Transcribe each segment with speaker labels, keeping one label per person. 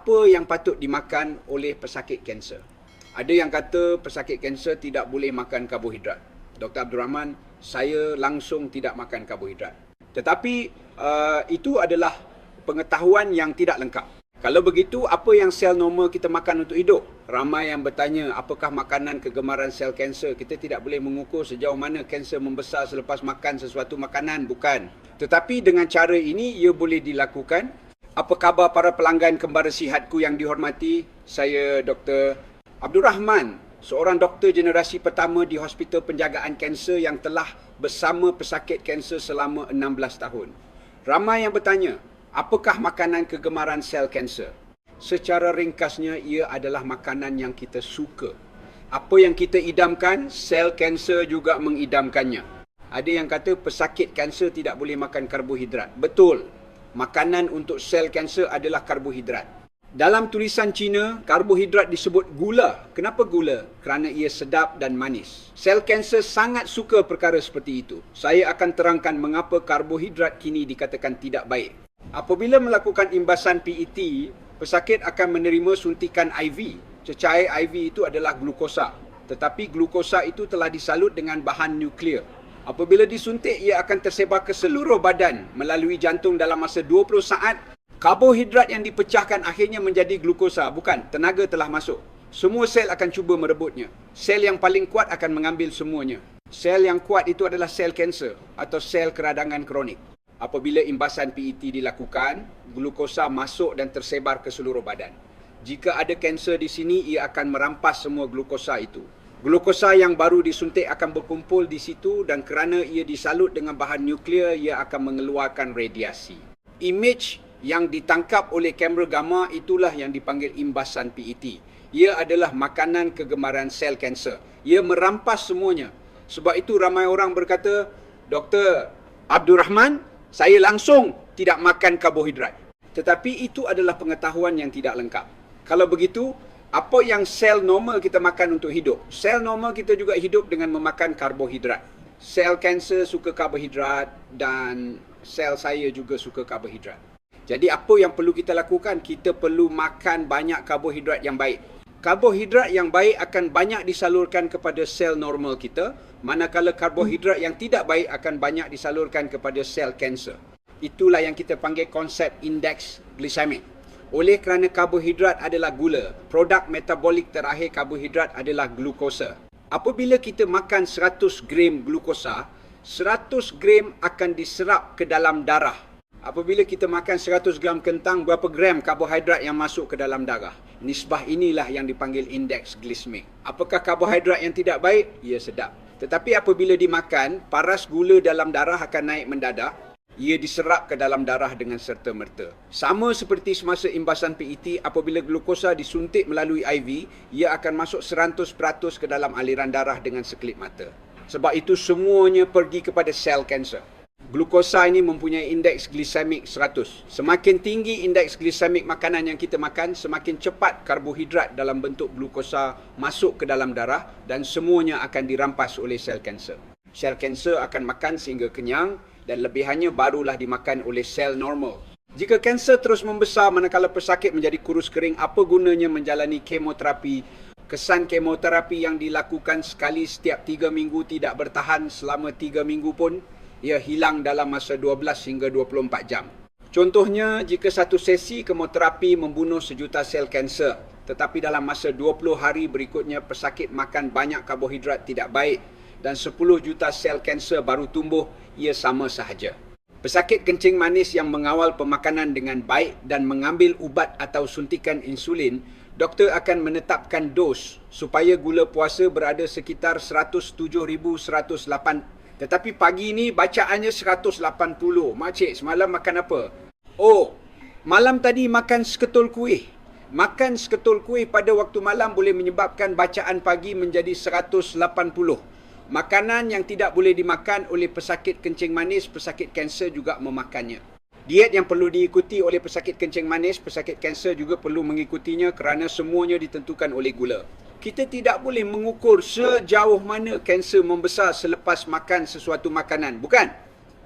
Speaker 1: apa yang patut dimakan oleh pesakit kanser. Ada yang kata pesakit kanser tidak boleh makan karbohidrat. Dr. Abdul Rahman, saya langsung tidak makan karbohidrat. Tetapi itu adalah pengetahuan yang tidak lengkap. Kalau begitu, apa yang sel normal kita makan untuk hidup? Ramai yang bertanya, apakah makanan kegemaran sel kanser? Kita tidak boleh mengukur sejauh mana kanser membesar selepas makan sesuatu makanan, bukan. Tetapi dengan cara ini, ia boleh dilakukan. Apa khabar para pelanggan Kembara Sihatku yang dihormati? Saya Dr. Abdul Rahman, seorang doktor generasi pertama di Hospital Penjagaan Kanser yang telah bersama pesakit kanser selama 16 tahun. Ramai yang bertanya, apakah makanan kegemaran sel kanser? Secara ringkasnya, ia adalah makanan yang kita suka. Apa yang kita idamkan, sel kanser juga mengidamkannya. Ada yang kata pesakit kanser tidak boleh makan karbohidrat. Betul. Makanan untuk sel kanser adalah karbohidrat. Dalam tulisan Cina, karbohidrat disebut gula. Kenapa gula? Kerana ia sedap dan manis. Sel kanser sangat suka perkara seperti itu. Saya akan terangkan mengapa karbohidrat kini dikatakan tidak baik. Apabila melakukan imbasan PET, pesakit akan menerima suntikan IV. Cecair IV itu adalah glukosa. Tetapi glukosa itu telah disalut dengan bahan nuklear. Apabila disuntik, ia akan tersebar ke seluruh badan melalui jantung dalam masa 20 saat. Karbohidrat yang dipecahkan akhirnya menjadi glukosa. Bukan, tenaga telah masuk. Semua sel akan cuba merebutnya. Sel yang paling kuat akan mengambil semuanya. Sel yang kuat itu adalah sel kanser atau sel keradangan kronik. Apabila imbasan PET dilakukan, glukosa masuk dan tersebar ke seluruh badan. Jika ada kanser di sini, ia akan merampas semua glukosa itu. Glukosa yang baru disuntik akan berkumpul di situ dan kerana ia disalut dengan bahan nuklear, ia akan mengeluarkan radiasi. Image yang ditangkap oleh kamera gamma itulah yang dipanggil imbasan PET. Ia adalah makanan kegemaran sel kanser. Ia merampas semuanya. Sebab itu ramai orang berkata, Dr. Abdul Rahman, saya langsung tidak makan karbohidrat. Tetapi itu adalah pengetahuan yang tidak lengkap. Kalau begitu, apa yang sel normal kita makan untuk hidup? Sel normal kita juga hidup dengan memakan karbohidrat. Sel kanser suka karbohidrat dan sel saya juga suka karbohidrat. Jadi apa yang perlu kita lakukan? Kita perlu makan banyak karbohidrat yang baik. Karbohidrat yang baik akan banyak disalurkan kepada sel normal kita, manakala karbohidrat yang tidak baik akan banyak disalurkan kepada sel kanser. Itulah yang kita panggil konsep indeks glisemik. Oleh kerana karbohidrat adalah gula, produk metabolik terakhir karbohidrat adalah glukosa. Apabila kita makan 100 gram glukosa, 100 gram akan diserap ke dalam darah. Apabila kita makan 100 gram kentang, berapa gram karbohidrat yang masuk ke dalam darah? Nisbah inilah yang dipanggil indeks glisemik. Apakah karbohidrat yang tidak baik? Ia sedap. Tetapi apabila dimakan, paras gula dalam darah akan naik mendadak. Ia diserap ke dalam darah dengan serta-merta. Sama seperti semasa imbasan PET, apabila glukosa disuntik melalui IV, ia akan masuk 100% ke dalam aliran darah dengan sekelip mata. Sebab itu semuanya pergi kepada sel kanser. Glukosa ini mempunyai indeks glisemik 100. Semakin tinggi indeks glisemik makanan yang kita makan, semakin cepat karbohidrat dalam bentuk glukosa masuk ke dalam darah dan semuanya akan dirampas oleh sel kanser. Sel kanser akan makan sehingga kenyang dan lebihannya barulah dimakan oleh sel normal. Jika kanser terus membesar manakala pesakit menjadi kurus kering, apa gunanya menjalani kemoterapi? Kesan kemoterapi yang dilakukan sekali setiap 3 minggu tidak bertahan selama 3 minggu pun, ia hilang dalam masa 12 hingga 24 jam. Contohnya, jika satu sesi kemoterapi membunuh 1 juta sel kanser, tetapi dalam masa 20 hari berikutnya pesakit makan banyak karbohidrat tidak baik dan 10 juta sel kanser baru tumbuh, ia sama sahaja. Pesakit kencing manis yang mengawal pemakanan dengan baik dan mengambil ubat atau suntikan insulin, doktor akan menetapkan dos supaya gula puasa berada sekitar 107,108. Tetapi pagi ini bacaannya 180. Makcik, semalam makan apa? Oh, malam tadi makan seketul kuih. Makan seketul kuih pada waktu malam boleh menyebabkan bacaan pagi menjadi 180. Makanan yang tidak boleh dimakan oleh pesakit kencing manis, pesakit kanser juga memakannya. Diet yang perlu diikuti oleh pesakit kencing manis, pesakit kanser juga perlu mengikutinya kerana semuanya ditentukan oleh gula. Kita tidak boleh mengukur sejauh mana kanser membesar selepas makan sesuatu makanan. Bukan.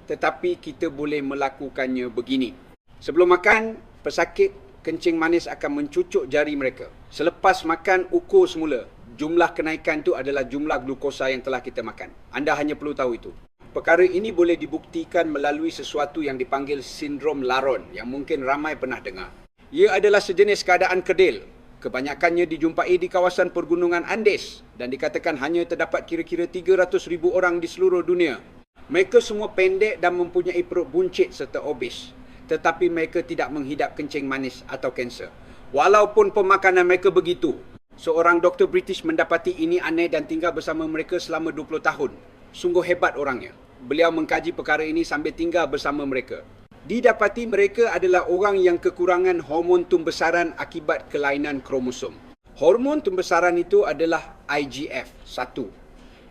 Speaker 1: Tetapi kita boleh melakukannya begini. Sebelum makan, pesakit kencing manis akan mencucuk jari mereka. Selepas makan, ukur semula. Jumlah kenaikan itu adalah jumlah glukosa yang telah kita makan. Anda hanya perlu tahu itu. Perkara ini boleh dibuktikan melalui sesuatu yang dipanggil sindrom Laron yang mungkin ramai pernah dengar. Ia adalah sejenis keadaan kedil. Kebanyakannya dijumpai di kawasan pergunungan Andes dan dikatakan hanya terdapat kira-kira 300,000 orang di seluruh dunia. Mereka semua pendek dan mempunyai perut buncit serta obes. Tetapi mereka tidak menghidap kencing manis atau kanser. Walaupun pemakanan mereka begitu. Seorang doktor British mendapati ini aneh dan tinggal bersama mereka selama 20 tahun. Sungguh hebat orangnya. Beliau mengkaji perkara ini sambil tinggal bersama mereka. Didapati mereka adalah orang yang kekurangan hormon tumbesaran akibat kelainan kromosom. Hormon tumbesaran itu adalah IGF-1.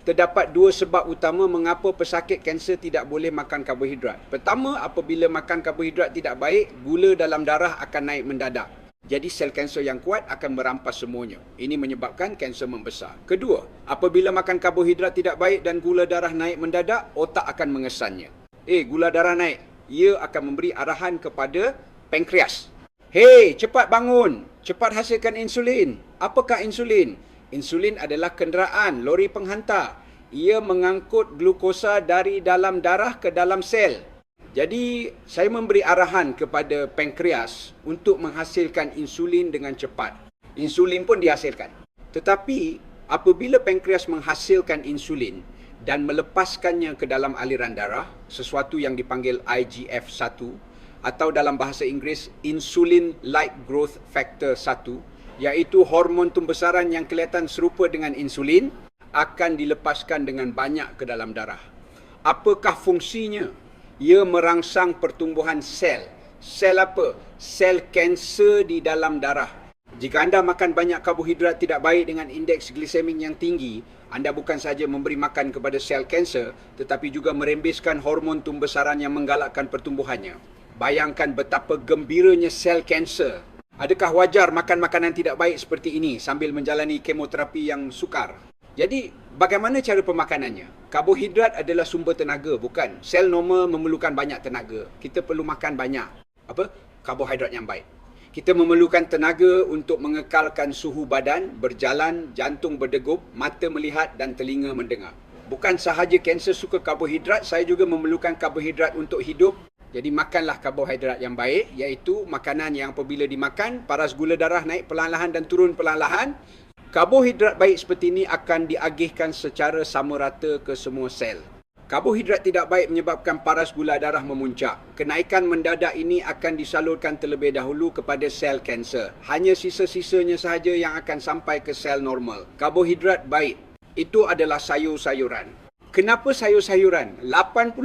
Speaker 1: Terdapat dua sebab utama mengapa pesakit kanser tidak boleh makan karbohidrat. Pertama, apabila makan karbohidrat tidak baik, gula dalam darah akan naik mendadak. Jadi sel kanser yang kuat akan merampas semuanya. Ini menyebabkan kanser membesar. Kedua, apabila makan karbohidrat tidak baik dan gula darah naik mendadak, otak akan mengesannya. Gula darah naik. Ia akan memberi arahan kepada pankreas. Hei, cepat bangun. Cepat hasilkan insulin. Apakah insulin? Insulin adalah kenderaan, lori penghantar. Ia mengangkut glukosa dari dalam darah ke dalam sel. Jadi, saya memberi arahan kepada pankreas untuk menghasilkan insulin dengan cepat. Insulin pun dihasilkan. Tetapi, apabila pankreas menghasilkan insulin dan melepaskannya ke dalam aliran darah, sesuatu yang dipanggil IGF-1 atau dalam bahasa Inggeris Insulin-like Growth Factor 1, iaitu hormon tumbesaran yang kelihatan serupa dengan insulin, akan dilepaskan dengan banyak ke dalam darah. Apakah fungsinya? Ia merangsang pertumbuhan sel. Sel apa? Sel kanser di dalam darah. Jika anda makan banyak karbohidrat tidak baik dengan indeks glisemik yang tinggi, anda bukan sahaja memberi makan kepada sel kanser, tetapi juga merembeskan hormon tumbesaran yang menggalakkan pertumbuhannya. Bayangkan betapa gembiranya sel kanser. Adakah wajar makan makanan tidak baik seperti ini sambil menjalani kemoterapi yang sukar? Jadi, bagaimana cara pemakanannya? Karbohidrat adalah sumber tenaga, bukan? Sel normal memerlukan banyak tenaga. Kita perlu makan banyak. Karbohidrat yang baik. Kita memerlukan tenaga untuk mengekalkan suhu badan, berjalan, jantung berdegup, mata melihat dan telinga mendengar. Bukan sahaja kanser suka karbohidrat, saya juga memerlukan karbohidrat untuk hidup. Jadi makanlah karbohidrat yang baik, iaitu makanan yang apabila dimakan, paras gula darah naik perlahan-lahan dan turun perlahan-lahan. Karbohidrat baik seperti ini akan diagihkan secara sama rata ke semua sel. Karbohidrat tidak baik menyebabkan paras gula darah memuncak. Kenaikan mendadak ini akan disalurkan terlebih dahulu kepada sel kanser. Hanya sisa-sisanya sahaja yang akan sampai ke sel normal. Karbohidrat baik. Itu adalah sayur-sayuran. Kenapa sayur-sayuran? 80%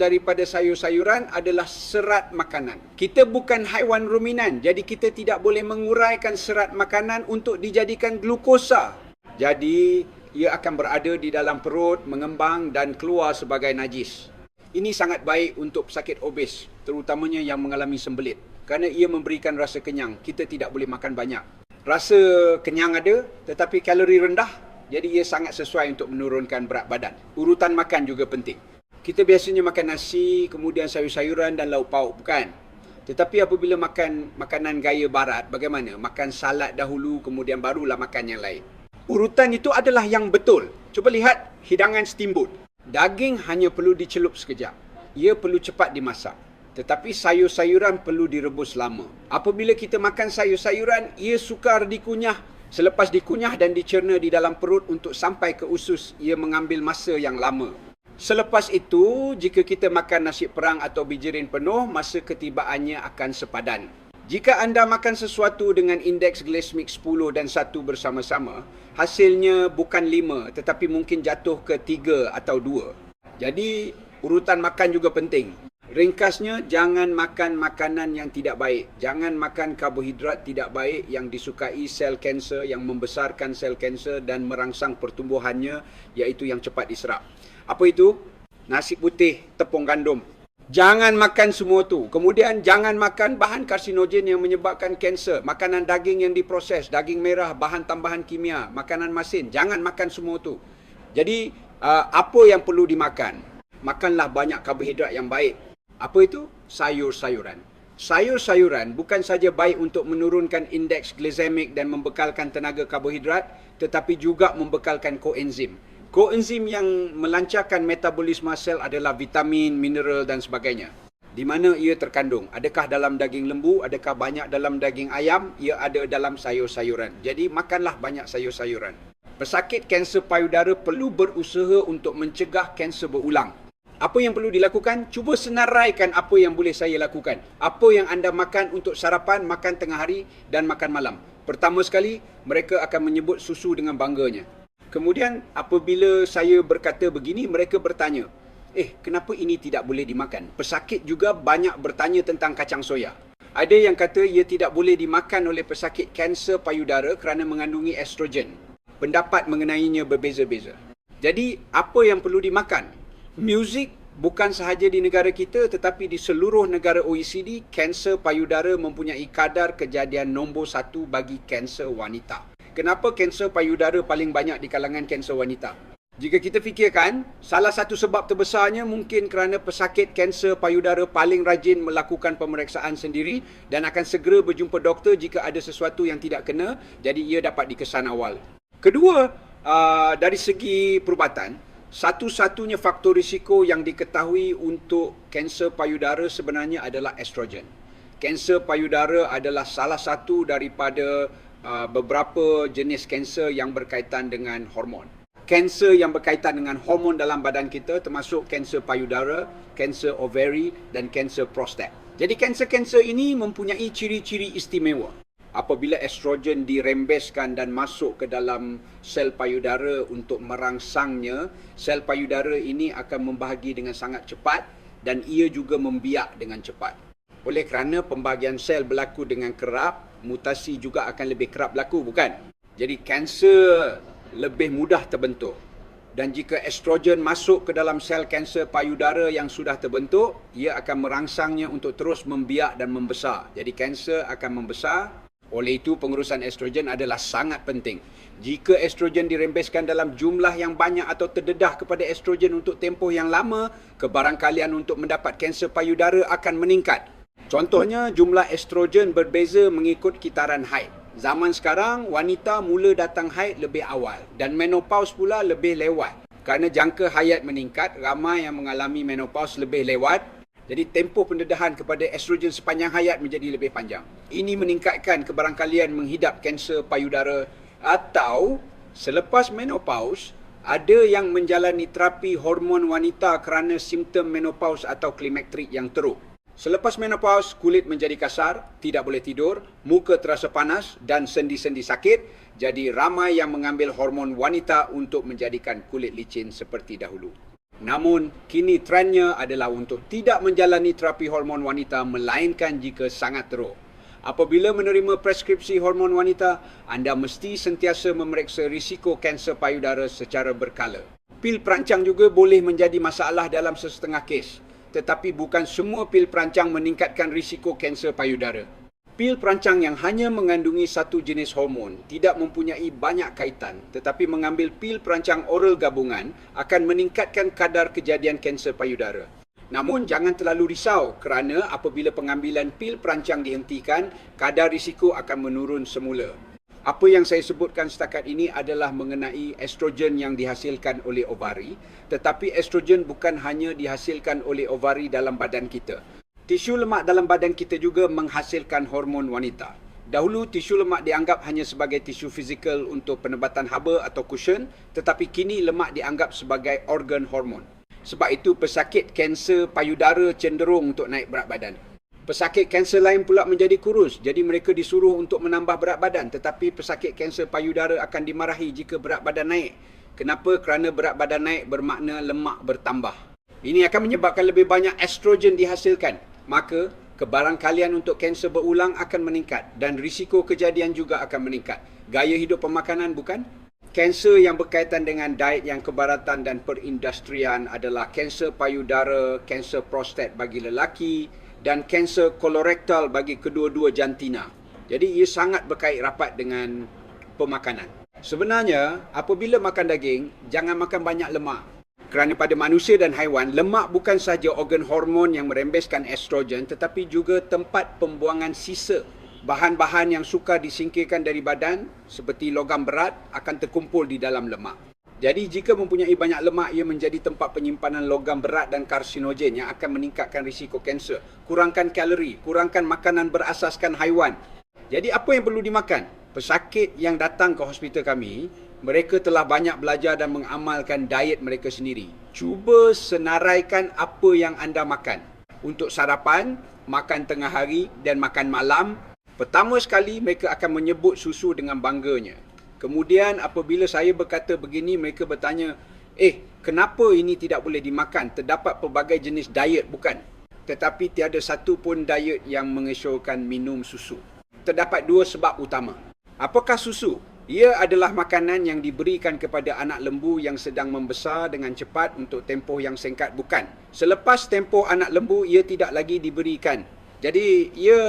Speaker 1: daripada sayur-sayuran adalah serat makanan. Kita bukan haiwan ruminan, jadi kita tidak boleh menguraikan serat makanan untuk dijadikan glukosa. Jadi, ia akan berada di dalam perut, mengembang dan keluar sebagai najis. Ini sangat baik untuk pesakit obes, terutamanya yang mengalami sembelit. Kerana ia memberikan rasa kenyang. Kita tidak boleh makan banyak. Rasa kenyang ada, tetapi kalori rendah. Jadi ia sangat sesuai untuk menurunkan berat badan. Urutan makan juga penting. Kita biasanya makan nasi, kemudian sayur-sayuran dan lauk pauk, bukan? Tetapi apabila makan makanan gaya barat, bagaimana? Makan salad dahulu, kemudian barulah makan yang lain. Urutan itu adalah yang betul. Cuba lihat hidangan steamboat. Daging hanya perlu dicelup sekejap. Ia perlu cepat dimasak. Tetapi sayur-sayuran perlu direbus lama. Apabila kita makan sayur-sayuran, ia sukar dikunyah. Selepas dikunyah dan dicerna di dalam perut untuk sampai ke usus, ia mengambil masa yang lama. Selepas itu, jika kita makan nasi perang atau bijirin penuh, masa ketibaannya akan sepadan. Jika anda makan sesuatu dengan indeks glisemik 10 dan 1 bersama-sama, hasilnya bukan 5 tetapi mungkin jatuh ke 3 atau 2. Jadi, urutan makan juga penting. Ringkasnya, jangan makan makanan yang tidak baik. Jangan makan karbohidrat tidak baik yang disukai sel kanser, yang membesarkan sel kanser dan merangsang pertumbuhannya, iaitu yang cepat diserap. Apa itu? Nasi putih, tepung gandum. Jangan makan semua tu. Kemudian jangan makan bahan karsinogen yang menyebabkan kanser. Makanan daging yang diproses, daging merah, bahan tambahan kimia, makanan masin. Jangan makan semua tu. Jadi, apa yang perlu dimakan? Makanlah banyak karbohidrat yang baik. Apa itu? Sayur-sayuran. sayur-sayuran bukan saja baik untuk menurunkan indeks glikemik dan membekalkan tenaga karbohidrat, tetapi juga membekalkan koenzim. Koenzim yang melancarkan metabolisme sel adalah vitamin, mineral dan sebagainya. Di mana ia terkandung? Adakah dalam daging lembu? Adakah banyak dalam daging ayam? Ia ada dalam sayur-sayuran. Jadi makanlah banyak sayur-sayuran. Pesakit kanser payudara perlu berusaha untuk mencegah kanser berulang. Apa yang perlu dilakukan? Cuba senaraikan apa yang boleh saya lakukan. Apa yang anda makan untuk sarapan, makan tengah hari dan makan malam. Pertama sekali, mereka akan menyebut susu dengan bangganya. Kemudian, apabila saya berkata begini, mereka bertanya, kenapa ini tidak boleh dimakan? Pesakit juga banyak bertanya tentang kacang soya. Ada yang kata ia tidak boleh dimakan oleh pesakit kanser payudara kerana mengandungi estrogen. Pendapat mengenainya berbeza-beza. Jadi, apa yang perlu dimakan? Muzik bukan sahaja di negara kita tetapi di seluruh negara OECD, kanser payudara mempunyai kadar kejadian nombor 1 bagi kanser wanita. Kenapa kanser payudara paling banyak di kalangan kanser wanita? Jika kita fikirkan, salah satu sebab terbesarnya mungkin kerana pesakit kanser payudara paling rajin melakukan pemeriksaan sendiri dan akan segera berjumpa doktor jika ada sesuatu yang tidak kena, jadi ia dapat dikesan awal. Kedua, dari segi perubatan, satu-satunya faktor risiko yang diketahui untuk kanser payudara sebenarnya adalah estrogen. Kanser payudara adalah salah satu daripada beberapa jenis kanser yang berkaitan dengan hormon. Kanser yang berkaitan dengan hormon dalam badan kita termasuk kanser payudara, kanser ovary dan kanser prostat. Jadi kanser-kanser ini mempunyai ciri-ciri istimewa. Apabila estrogen dirembeskan dan masuk ke dalam sel payudara untuk merangsangnya, sel payudara ini akan membahagi dengan sangat cepat dan ia juga membiak dengan cepat. Oleh kerana pembahagian sel berlaku dengan kerap, mutasi juga akan lebih kerap berlaku, bukan? Jadi kanser lebih mudah terbentuk. Dan jika estrogen masuk ke dalam sel kanser payudara yang sudah terbentuk, ia akan merangsangnya untuk terus membiak dan membesar. Jadi kanser akan membesar. Oleh itu, pengurusan estrogen adalah sangat penting. Jika estrogen dirembeskan dalam jumlah yang banyak atau terdedah kepada estrogen untuk tempoh yang lama, kebarangkalian untuk mendapat kanser payudara akan meningkat. Contohnya, jumlah estrogen berbeza mengikut kitaran haid. Zaman sekarang, wanita mula datang haid lebih awal dan menopause pula lebih lewat. Kerana jangka hayat meningkat, ramai yang mengalami menopause lebih lewat. Jadi tempoh pendedahan kepada estrogen sepanjang hayat menjadi lebih panjang. Ini meningkatkan kebarangkalian menghidap kanser payudara atau selepas menopause, ada yang menjalani terapi hormon wanita kerana simptom menopause atau klimaktrik yang teruk. Selepas menopause, kulit menjadi kasar, tidak boleh tidur, muka terasa panas dan sendi-sendi sakit. Jadi ramai yang mengambil hormon wanita untuk menjadikan kulit licin seperti dahulu. Namun, kini trendnya adalah untuk tidak menjalani terapi hormon wanita melainkan jika sangat teruk. Apabila menerima preskripsi hormon wanita, anda mesti sentiasa memeriksa risiko kanser payudara secara berkala. Pil perancang juga boleh menjadi masalah dalam sesetengah kes. Tetapi bukan semua pil perancang meningkatkan risiko kanser payudara. Pil perancang yang hanya mengandungi satu jenis hormon tidak mempunyai banyak kaitan, tetapi mengambil pil perancang oral gabungan akan meningkatkan kadar kejadian kanser payudara. Namun jangan terlalu risau kerana apabila pengambilan pil perancang dihentikan, kadar risiko akan menurun semula. Apa yang saya sebutkan setakat ini adalah mengenai estrogen yang dihasilkan oleh ovari, tetapi estrogen bukan hanya dihasilkan oleh ovari dalam badan kita. Tisu lemak dalam badan kita juga menghasilkan hormon wanita. Dahulu, tisu lemak dianggap hanya sebagai tisu fizikal untuk penebatan haba atau cushion, tetapi kini lemak dianggap sebagai organ hormon. Sebab itu, pesakit kanser payudara cenderung untuk naik berat badan. Pesakit kanser lain pula menjadi kurus, jadi mereka disuruh untuk menambah berat badan, tetapi pesakit kanser payudara akan dimarahi jika berat badan naik. Kenapa? Kerana berat badan naik bermakna lemak bertambah. Ini akan menyebabkan lebih banyak estrogen dihasilkan. Maka, kebarangkalian untuk kanser berulang akan meningkat dan risiko kejadian juga akan meningkat. Gaya hidup pemakanan bukan? Kanser yang berkaitan dengan diet yang kebaratan dan perindustrian adalah kanser payudara, kanser prostat bagi lelaki dan kanser kolorektal bagi kedua-dua jantina. Jadi ia sangat berkait rapat dengan pemakanan. Sebenarnya, apabila makan daging, jangan makan banyak lemak. Kerana pada manusia dan haiwan, lemak bukan sahaja organ hormon yang merembeskan estrogen tetapi juga tempat pembuangan sisa bahan-bahan yang sukar disingkirkan dari badan seperti logam berat akan terkumpul di dalam lemak. Jadi jika mempunyai banyak lemak, ia menjadi tempat penyimpanan logam berat dan karsinogen yang akan meningkatkan risiko kanser. Kurangkan kalori, kurangkan makanan berasaskan haiwan. Jadi apa yang perlu dimakan? Pesakit yang datang ke hospital kami, mereka telah banyak belajar dan mengamalkan diet mereka sendiri. Cuba senaraikan apa yang anda makan. Untuk sarapan, makan tengah hari dan makan malam. Pertama sekali, mereka akan menyebut susu dengan bangganya. Kemudian apabila saya berkata begini, mereka bertanya, kenapa ini tidak boleh dimakan? Terdapat pelbagai jenis diet, bukan? Tetapi tiada satu pun diet yang mengesyorkan minum susu. Terdapat dua sebab utama. Apakah susu? Ia adalah makanan yang diberikan kepada anak lembu yang sedang membesar dengan cepat untuk tempoh yang singkat, bukan? Selepas tempoh anak lembu, ia tidak lagi diberikan. Jadi, ia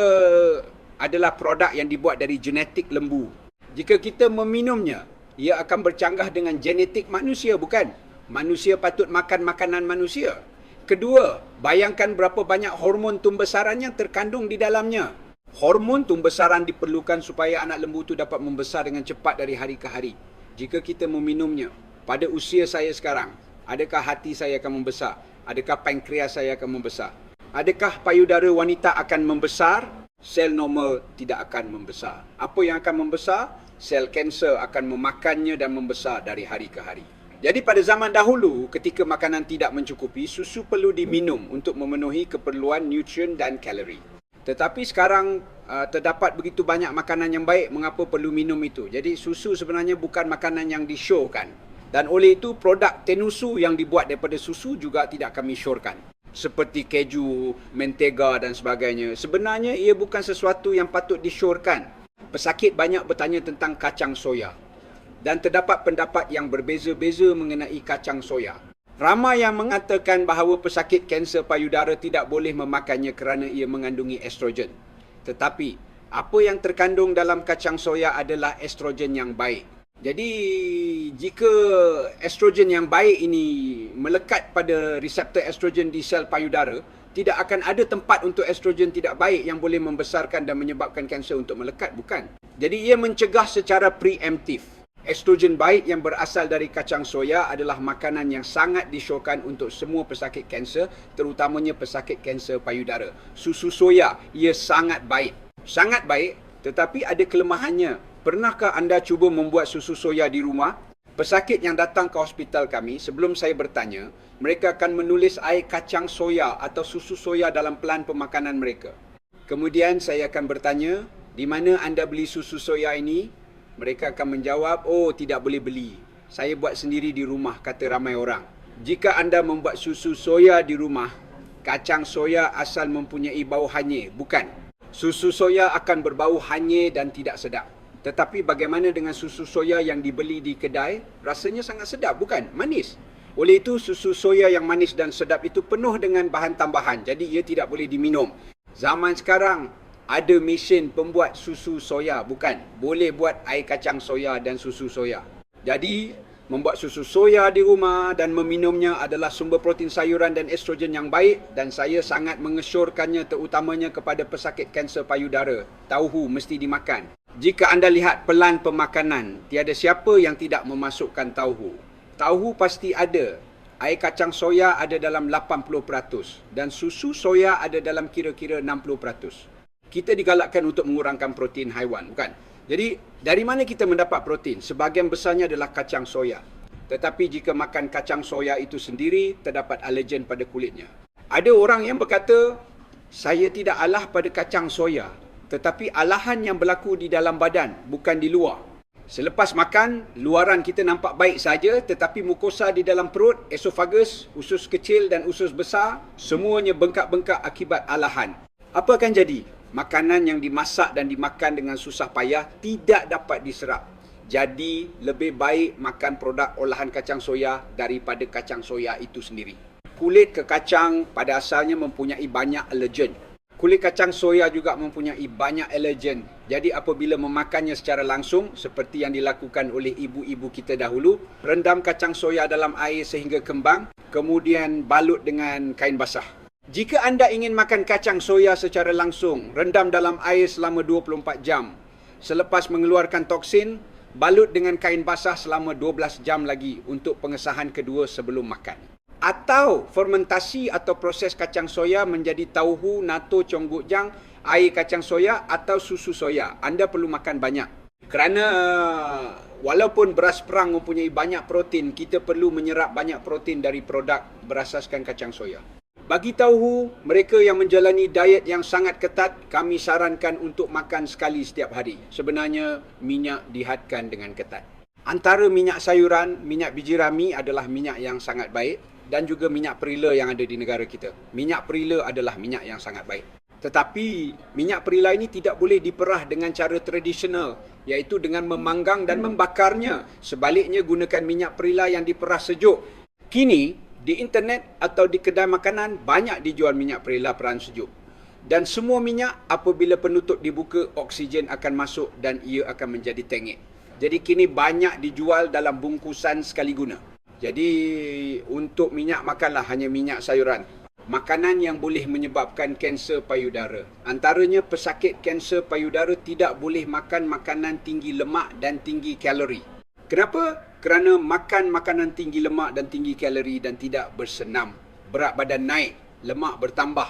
Speaker 1: adalah produk yang dibuat dari genetik lembu. Jika kita meminumnya, ia akan bercanggah dengan genetik manusia, bukan? Manusia patut makan makanan manusia. Kedua, bayangkan berapa banyak hormon tumbesaran yang terkandung di dalamnya. Hormon tumbesaran diperlukan supaya anak lembu itu dapat membesar dengan cepat dari hari ke hari. Jika kita meminumnya, pada usia saya sekarang, adakah hati saya akan membesar? Adakah pankreas saya akan membesar? Adakah payudara wanita akan membesar? Sel normal tidak akan membesar. Apa yang akan membesar? Sel kanser akan memakannya dan membesar dari hari ke hari. Jadi pada zaman dahulu, ketika makanan tidak mencukupi, susu perlu diminum untuk memenuhi keperluan nutrien dan kalori. Tetapi sekarang terdapat begitu banyak makanan yang baik, mengapa perlu minum itu? Jadi susu sebenarnya bukan makanan yang disyorkan. Dan oleh itu produk tenusu yang dibuat daripada susu juga tidak kami syorkan. Seperti keju, mentega dan sebagainya. Sebenarnya ia bukan sesuatu yang patut disyorkan. Pesakit banyak bertanya tentang kacang soya. Dan terdapat pendapat yang berbeza-beza mengenai kacang soya. Ramai yang mengatakan bahawa pesakit kanser payudara tidak boleh memakannya kerana ia mengandungi estrogen. Tetapi, apa yang terkandung dalam kacang soya adalah estrogen yang baik. Jadi, jika estrogen yang baik ini melekat pada reseptor estrogen di sel payudara, tidak akan ada tempat untuk estrogen tidak baik yang boleh membesarkan dan menyebabkan kanser untuk melekat, bukan? Jadi, ia mencegah secara preemptif. Estrogen baik yang berasal dari kacang soya adalah makanan yang sangat disyorkan untuk semua pesakit kanser, terutamanya pesakit kanser payudara. Susu soya, ia sangat baik. Sangat baik, tetapi ada kelemahannya. Pernahkah anda cuba membuat susu soya di rumah? Pesakit yang datang ke hospital kami, sebelum saya bertanya, mereka akan menulis air kacang soya atau susu soya dalam pelan pemakanan mereka. Kemudian saya akan bertanya, di mana anda beli susu soya ini? Mereka akan menjawab, tidak boleh beli. Saya buat sendiri di rumah, kata ramai orang. Jika anda membuat susu soya di rumah, kacang soya asal mempunyai bau hanyir. Bukan. Susu soya akan berbau hanyir dan tidak sedap. Tetapi bagaimana dengan susu soya yang dibeli di kedai? Rasanya sangat sedap, bukan? Manis. Oleh itu, susu soya yang manis dan sedap itu penuh dengan bahan tambahan. Jadi, ia tidak boleh diminum. Zaman sekarang, ada mesin pembuat susu soya, bukan? Boleh buat air kacang soya dan susu soya. Jadi, membuat susu soya di rumah dan meminumnya adalah sumber protein sayuran dan estrogen yang baik dan saya sangat mengesyorkannya terutamanya kepada pesakit kanser payudara. Tauhu mesti dimakan. Jika anda lihat pelan pemakanan, tiada siapa yang tidak memasukkan tauhu. Tauhu pasti ada. Air kacang soya ada dalam 80% dan susu soya ada dalam kira-kira 60%. Kita digalakkan untuk mengurangkan protein haiwan, bukan? Jadi, dari mana kita mendapat protein? Sebahagian besarnya adalah kacang soya. Tetapi jika makan kacang soya itu sendiri, terdapat alergen pada kulitnya. Ada orang yang berkata, saya tidak alah pada kacang soya, tetapi alahan yang berlaku di dalam badan, bukan di luar. Selepas makan, luaran kita nampak baik saja, tetapi mukosa di dalam perut, esofagus, usus kecil dan usus besar, semuanya bengkak-bengkak akibat alahan. Apa akan jadi? Makanan yang dimasak dan dimakan dengan susah payah tidak dapat diserap. Jadi, lebih baik makan produk olahan kacang soya daripada kacang soya itu sendiri. Kulit kekacang pada asalnya mempunyai banyak alergen. Kulit kacang soya juga mempunyai banyak allergen. Jadi apabila memakannya secara langsung, seperti yang dilakukan oleh ibu-ibu kita dahulu, rendam kacang soya dalam air sehingga kembang, kemudian balut dengan kain basah. Jika anda ingin makan kacang soya secara langsung, rendam dalam air selama 24 jam. Selepas mengeluarkan toksin, balut dengan kain basah selama 12 jam lagi untuk pengesahan kedua sebelum makan. Atau fermentasi atau proses kacang soya menjadi tauhu, nato, conggukjang, air kacang soya atau susu soya. Anda perlu makan banyak. Kerana walaupun beras perang mempunyai banyak protein, kita perlu menyerap banyak protein dari produk berasaskan kacang soya. Bagi tauhu, mereka yang menjalani diet yang sangat ketat, kami sarankan untuk makan sekali setiap hari. Sebenarnya, minyak dihadkan dengan ketat. Antara minyak sayuran, minyak biji rami adalah minyak yang sangat baik dan juga minyak perila yang ada di negara kita. Minyak perila adalah minyak yang sangat baik. Tetapi, minyak perila ini tidak boleh diperah dengan cara tradisional, iaitu dengan memanggang dan membakarnya. Sebaliknya, gunakan minyak perila yang diperah sejuk. Kini, di internet atau di kedai makanan, banyak dijual minyak perila perahan sejuk. Dan semua minyak, apabila penutup dibuka, oksigen akan masuk dan ia akan menjadi tengik. Jadi, kini banyak dijual dalam bungkusan sekali guna. Jadi, untuk minyak, makanlah hanya minyak sayuran. Makanan yang boleh menyebabkan kanser payudara. Antaranya, pesakit kanser payudara tidak boleh makan makanan tinggi lemak dan tinggi kalori. Kenapa? Kerana makan makanan tinggi lemak dan tinggi kalori dan tidak bersenam. Berat badan naik, lemak bertambah.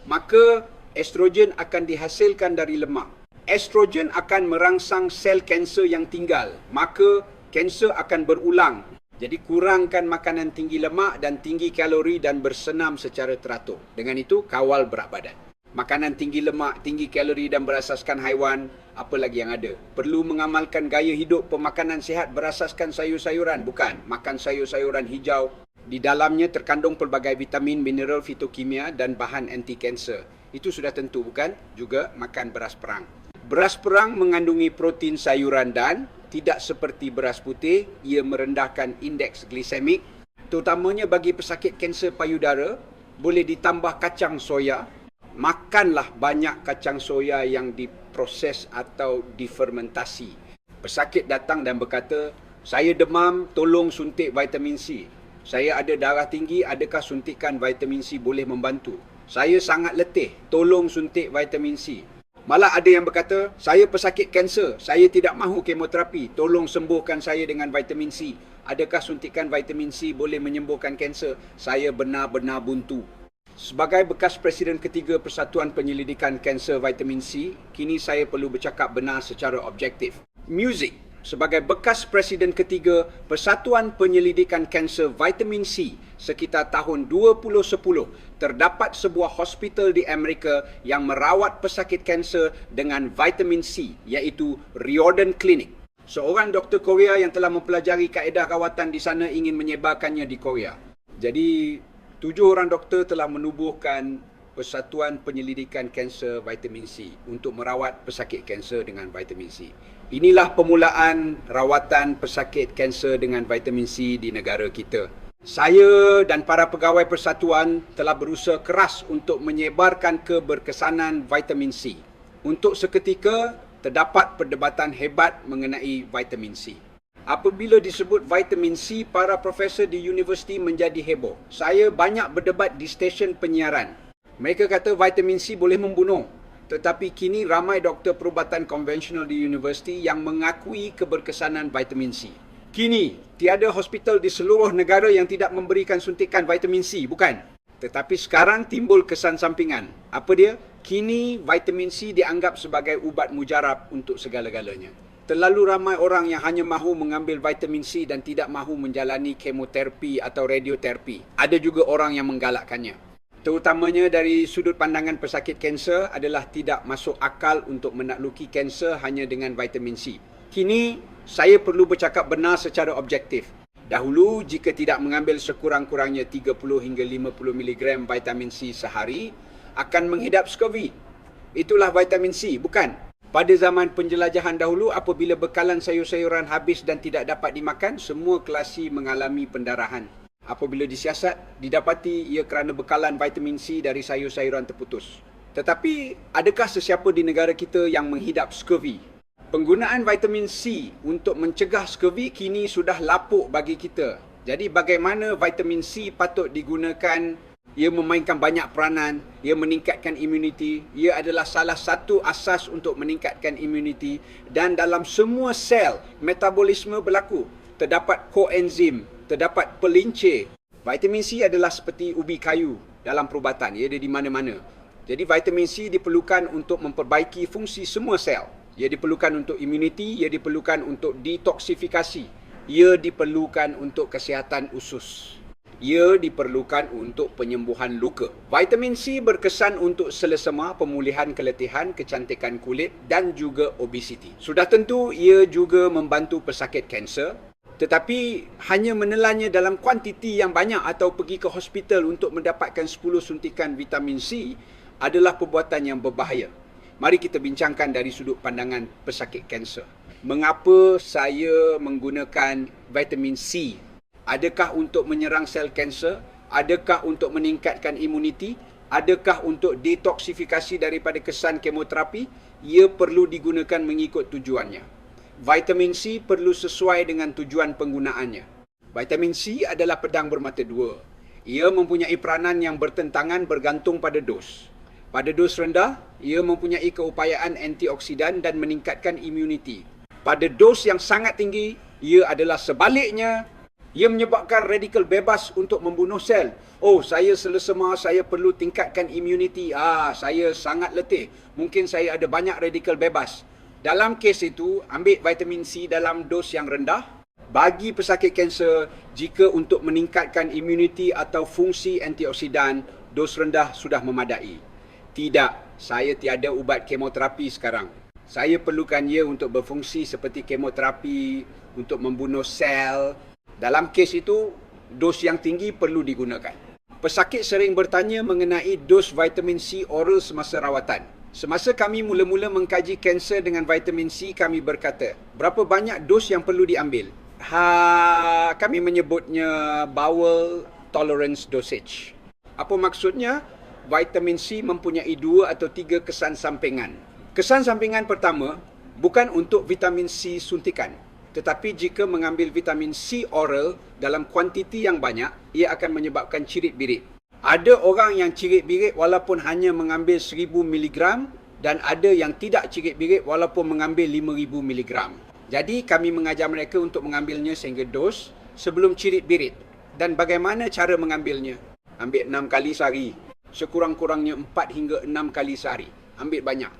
Speaker 1: Maka, estrogen akan dihasilkan dari lemak. Estrogen akan merangsang sel kanser yang tinggal. Maka, kanser akan berulang. Jadi kurangkan makanan tinggi lemak dan tinggi kalori dan bersenam secara teratur. Dengan itu, kawal berat badan. Makanan tinggi lemak, tinggi kalori dan berasaskan haiwan, apa lagi yang ada? Perlu mengamalkan gaya hidup pemakanan sihat berasaskan sayur-sayuran. Bukan, makan sayur-sayuran hijau. Di dalamnya terkandung pelbagai vitamin, mineral, fitokimia dan bahan anti-kanser. Itu sudah tentu, bukan? Juga makan beras perang. Beras perang mengandungi protein sayuran dan tidak seperti beras putih, ia merendahkan indeks glisemik. Terutamanya bagi pesakit kanser payudara, boleh ditambah kacang soya. Makanlah banyak kacang soya yang diproses atau difermentasi. Pesakit datang dan berkata, saya demam, tolong suntik vitamin C. Saya ada darah tinggi, adakah suntikan vitamin C boleh membantu? Saya sangat letih, tolong suntik vitamin C. Malah ada yang berkata, saya pesakit kanser, saya tidak mahu kemoterapi, tolong sembuhkan saya dengan vitamin C. Adakah suntikan vitamin C boleh menyembuhkan kanser? Saya benar-benar buntu. Sebagai bekas Presiden ketiga Persatuan Penyelidikan Kanser Vitamin C, kini saya perlu bercakap benar secara objektif. Muzik, sebagai bekas Presiden ketiga Persatuan Penyelidikan Kanser Vitamin C sekitar tahun 2010, terdapat sebuah hospital di Amerika yang merawat pesakit kanser dengan vitamin C, iaitu Riordan Clinic. Seorang doktor Korea yang telah mempelajari kaedah rawatan di sana ingin menyebarkannya di Korea. Jadi, 7 orang doktor telah menubuhkan Persatuan Penyelidikan Kanser Vitamin C untuk merawat pesakit kanser dengan vitamin C. Inilah permulaan rawatan pesakit kanser dengan vitamin C di negara kita. Saya dan para pegawai persatuan telah berusaha keras untuk menyebarkan keberkesanan vitamin C. Untuk seketika, terdapat perdebatan hebat mengenai vitamin C. Apabila disebut vitamin C, para profesor di universiti menjadi heboh. Saya banyak berdebat di stesen penyiaran. Mereka kata vitamin C boleh membunuh. Tetapi kini ramai doktor perubatan konvensional di universiti yang mengakui keberkesanan vitamin C. Kini, tiada hospital di seluruh negara yang tidak memberikan suntikan vitamin C, bukan? Tetapi sekarang timbul kesan sampingan. Apa dia? Kini, vitamin C dianggap sebagai ubat mujarab untuk segala-galanya. Terlalu ramai orang yang hanya mahu mengambil vitamin C dan tidak mahu menjalani kemoterapi atau radioterapi. Ada juga orang yang menggalakkannya. Terutamanya dari sudut pandangan pesakit kanser adalah tidak masuk akal untuk menakluki kanser hanya dengan vitamin C. Kini, saya perlu bercakap benar secara objektif. Dahulu, jika tidak mengambil sekurang-kurangnya 30 hingga 50 mg vitamin C sehari, akan menghidap scurvy. Itulah vitamin C, bukan? Pada zaman penjelajahan dahulu, apabila bekalan sayur-sayuran habis dan tidak dapat dimakan, semua kelasi mengalami pendarahan. Apabila disiasat, didapati ia kerana bekalan vitamin C dari sayur-sayuran terputus. Tetapi adakah sesiapa di negara kita yang menghidap scurvy? Penggunaan vitamin C untuk mencegah scurvy kini sudah lapuk bagi kita. Jadi bagaimana vitamin C patut digunakan? Ia memainkan banyak peranan, ia meningkatkan imuniti, ia adalah salah satu asas untuk meningkatkan imuniti, dan dalam semua sel metabolisme berlaku. Terdapat koenzim, terdapat pelincir. Vitamin C adalah seperti ubi kayu dalam perubatan, ia ada di mana-mana. Jadi vitamin C diperlukan untuk memperbaiki fungsi semua sel. Ia diperlukan untuk imuniti, ia diperlukan untuk detoksifikasi, ia diperlukan untuk kesihatan usus. Ia diperlukan untuk penyembuhan luka. Vitamin C berkesan untuk selesema, pemulihan keletihan, kecantikan kulit dan juga obesiti. Sudah tentu ia juga membantu pesakit kanser, tetapi hanya menelannya dalam kuantiti yang banyak atau pergi ke hospital untuk mendapatkan 10 suntikan vitamin C adalah perbuatan yang berbahaya. Mari kita bincangkan dari sudut pandangan pesakit kanser. Mengapa saya menggunakan vitamin C? Adakah untuk menyerang sel kanser? Adakah untuk meningkatkan imuniti? Adakah untuk detoksifikasi daripada kesan kemoterapi? Ia perlu digunakan mengikut tujuannya. Vitamin C perlu sesuai dengan tujuan penggunaannya. Vitamin C adalah pedang bermata dua. Ia mempunyai peranan yang bertentangan bergantung pada dos. Pada dos rendah, ia mempunyai keupayaan antioksidan dan meningkatkan imuniti. Pada dos yang sangat tinggi, ia adalah sebaliknya. Ia menyebabkan radikal bebas untuk membunuh sel. Oh, saya selesema, saya perlu tingkatkan imuniti. Saya sangat letih. Mungkin saya ada banyak radikal bebas. Dalam kes itu, ambil vitamin C dalam dos yang rendah. Bagi pesakit kanser, jika untuk meningkatkan imuniti atau fungsi antioksidan, dos rendah sudah memadai. Tidak, saya tiada ubat kemoterapi sekarang. Saya perlukan ia untuk berfungsi seperti kemoterapi, untuk membunuh sel. Dalam kes itu, dos yang tinggi perlu digunakan. Pesakit sering bertanya mengenai dos vitamin C oral semasa rawatan. Semasa kami mula-mula mengkaji kanser dengan vitamin C, kami berkata, berapa banyak dos yang perlu diambil? Kami menyebutnya bowel tolerance dosage. Apa maksudnya? Vitamin C mempunyai 2 atau 3 kesan sampingan. Kesan sampingan pertama, bukan untuk vitamin C suntikan. Tetapi jika mengambil vitamin C oral dalam kuantiti yang banyak, ia akan menyebabkan cirit-birit. Ada orang yang cirit-birit walaupun hanya mengambil 1000 mg dan ada yang tidak cirit-birit walaupun mengambil 5000 mg. Jadi kami mengajar mereka untuk mengambilnya sehingga dos sebelum cirit-birit. Dan bagaimana cara mengambilnya? Ambil 6 kali sehari. Sekurang-kurangnya 4 hingga 6 kali sehari. Ambil banyak.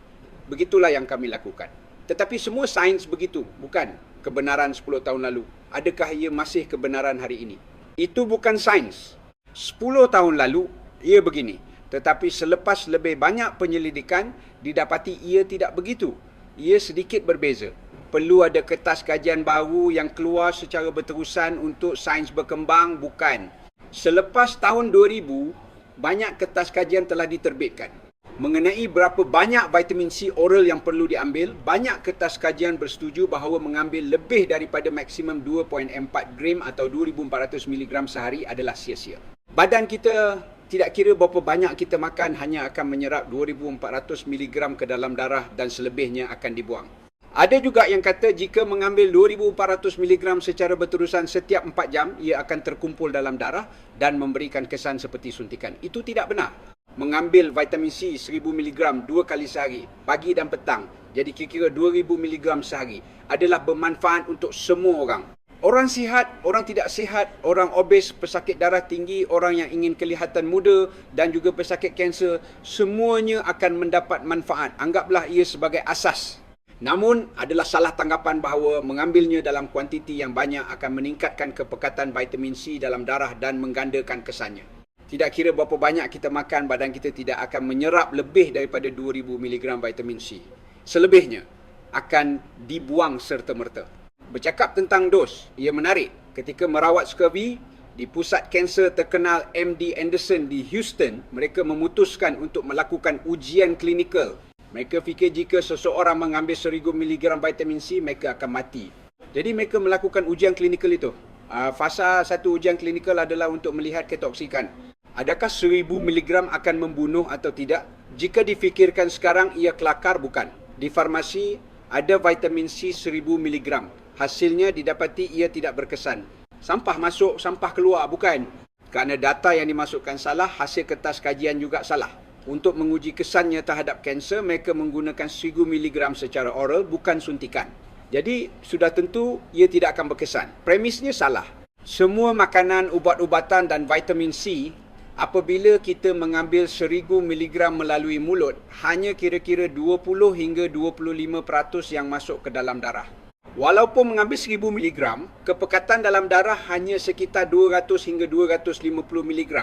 Speaker 1: Begitulah yang kami lakukan. Tetapi semua sains begitu, bukan kebenaran 10 tahun lalu. Adakah ia masih kebenaran hari ini? Itu bukan sains. 10 tahun lalu, ia begini. Tetapi selepas lebih banyak penyelidikan, didapati ia tidak begitu. Ia sedikit berbeza. Perlu ada kertas kajian baru yang keluar secara berterusan untuk sains berkembang, bukan. Selepas tahun 2000, banyak kertas kajian telah diterbitkan. Mengenai berapa banyak vitamin C oral yang perlu diambil, banyak kertas kajian bersetuju bahawa mengambil lebih daripada maksimum 2.4 gram atau 2400 mg sehari adalah sia-sia. Badan kita tidak kira berapa banyak kita makan, hanya akan menyerap 2400 mg ke dalam darah dan selebihnya akan dibuang. Ada juga yang kata jika mengambil 2400 mg secara berterusan setiap 4 jam, ia akan terkumpul dalam darah dan memberikan kesan seperti suntikan. Itu tidak benar. Mengambil vitamin C 1000 mg 2 kali sehari, pagi dan petang, jadi kira-kira 2000 mg sehari, adalah bermanfaat untuk semua orang. Orang sihat, orang tidak sihat, orang obes, pesakit darah tinggi, orang yang ingin kelihatan muda dan juga pesakit kanser, semuanya akan mendapat manfaat. Anggaplah ia sebagai asas. Namun, adalah salah tanggapan bahawa mengambilnya dalam kuantiti yang banyak akan meningkatkan kepekatan vitamin C dalam darah dan menggandakan kesannya. Tidak kira berapa banyak kita makan, badan kita tidak akan menyerap lebih daripada 2000 mg vitamin C. Selebihnya akan dibuang serta-merta. Bercakap tentang dos, ia menarik. Ketika merawat scurvy di pusat kanser terkenal MD Anderson di Houston, mereka memutuskan untuk melakukan ujian klinikal. Mereka fikir jika seseorang mengambil 1000 mg vitamin C, mereka akan mati. Jadi mereka melakukan ujian klinikal itu. Fasa satu ujian klinikal adalah untuk melihat ketoksikan. Adakah 1000 mg akan membunuh atau tidak? Jika difikirkan sekarang ia kelakar, bukan. Di farmasi ada vitamin C 1000 mg. Hasilnya didapati ia tidak berkesan. Sampah masuk, sampah keluar, bukan. Kerana data yang dimasukkan salah, hasil kertas kajian juga salah. Untuk menguji kesannya terhadap kanser, mereka menggunakan 1000 mg secara oral, bukan suntikan. Jadi, sudah tentu ia tidak akan berkesan. Premisnya salah. Semua makanan, ubat-ubatan dan vitamin C, apabila kita mengambil 1000 mg melalui mulut, hanya kira-kira 20 hingga 25% yang masuk ke dalam darah. Walaupun mengambil 1000 mg, kepekatan dalam darah hanya sekitar 200 hingga 250 mg.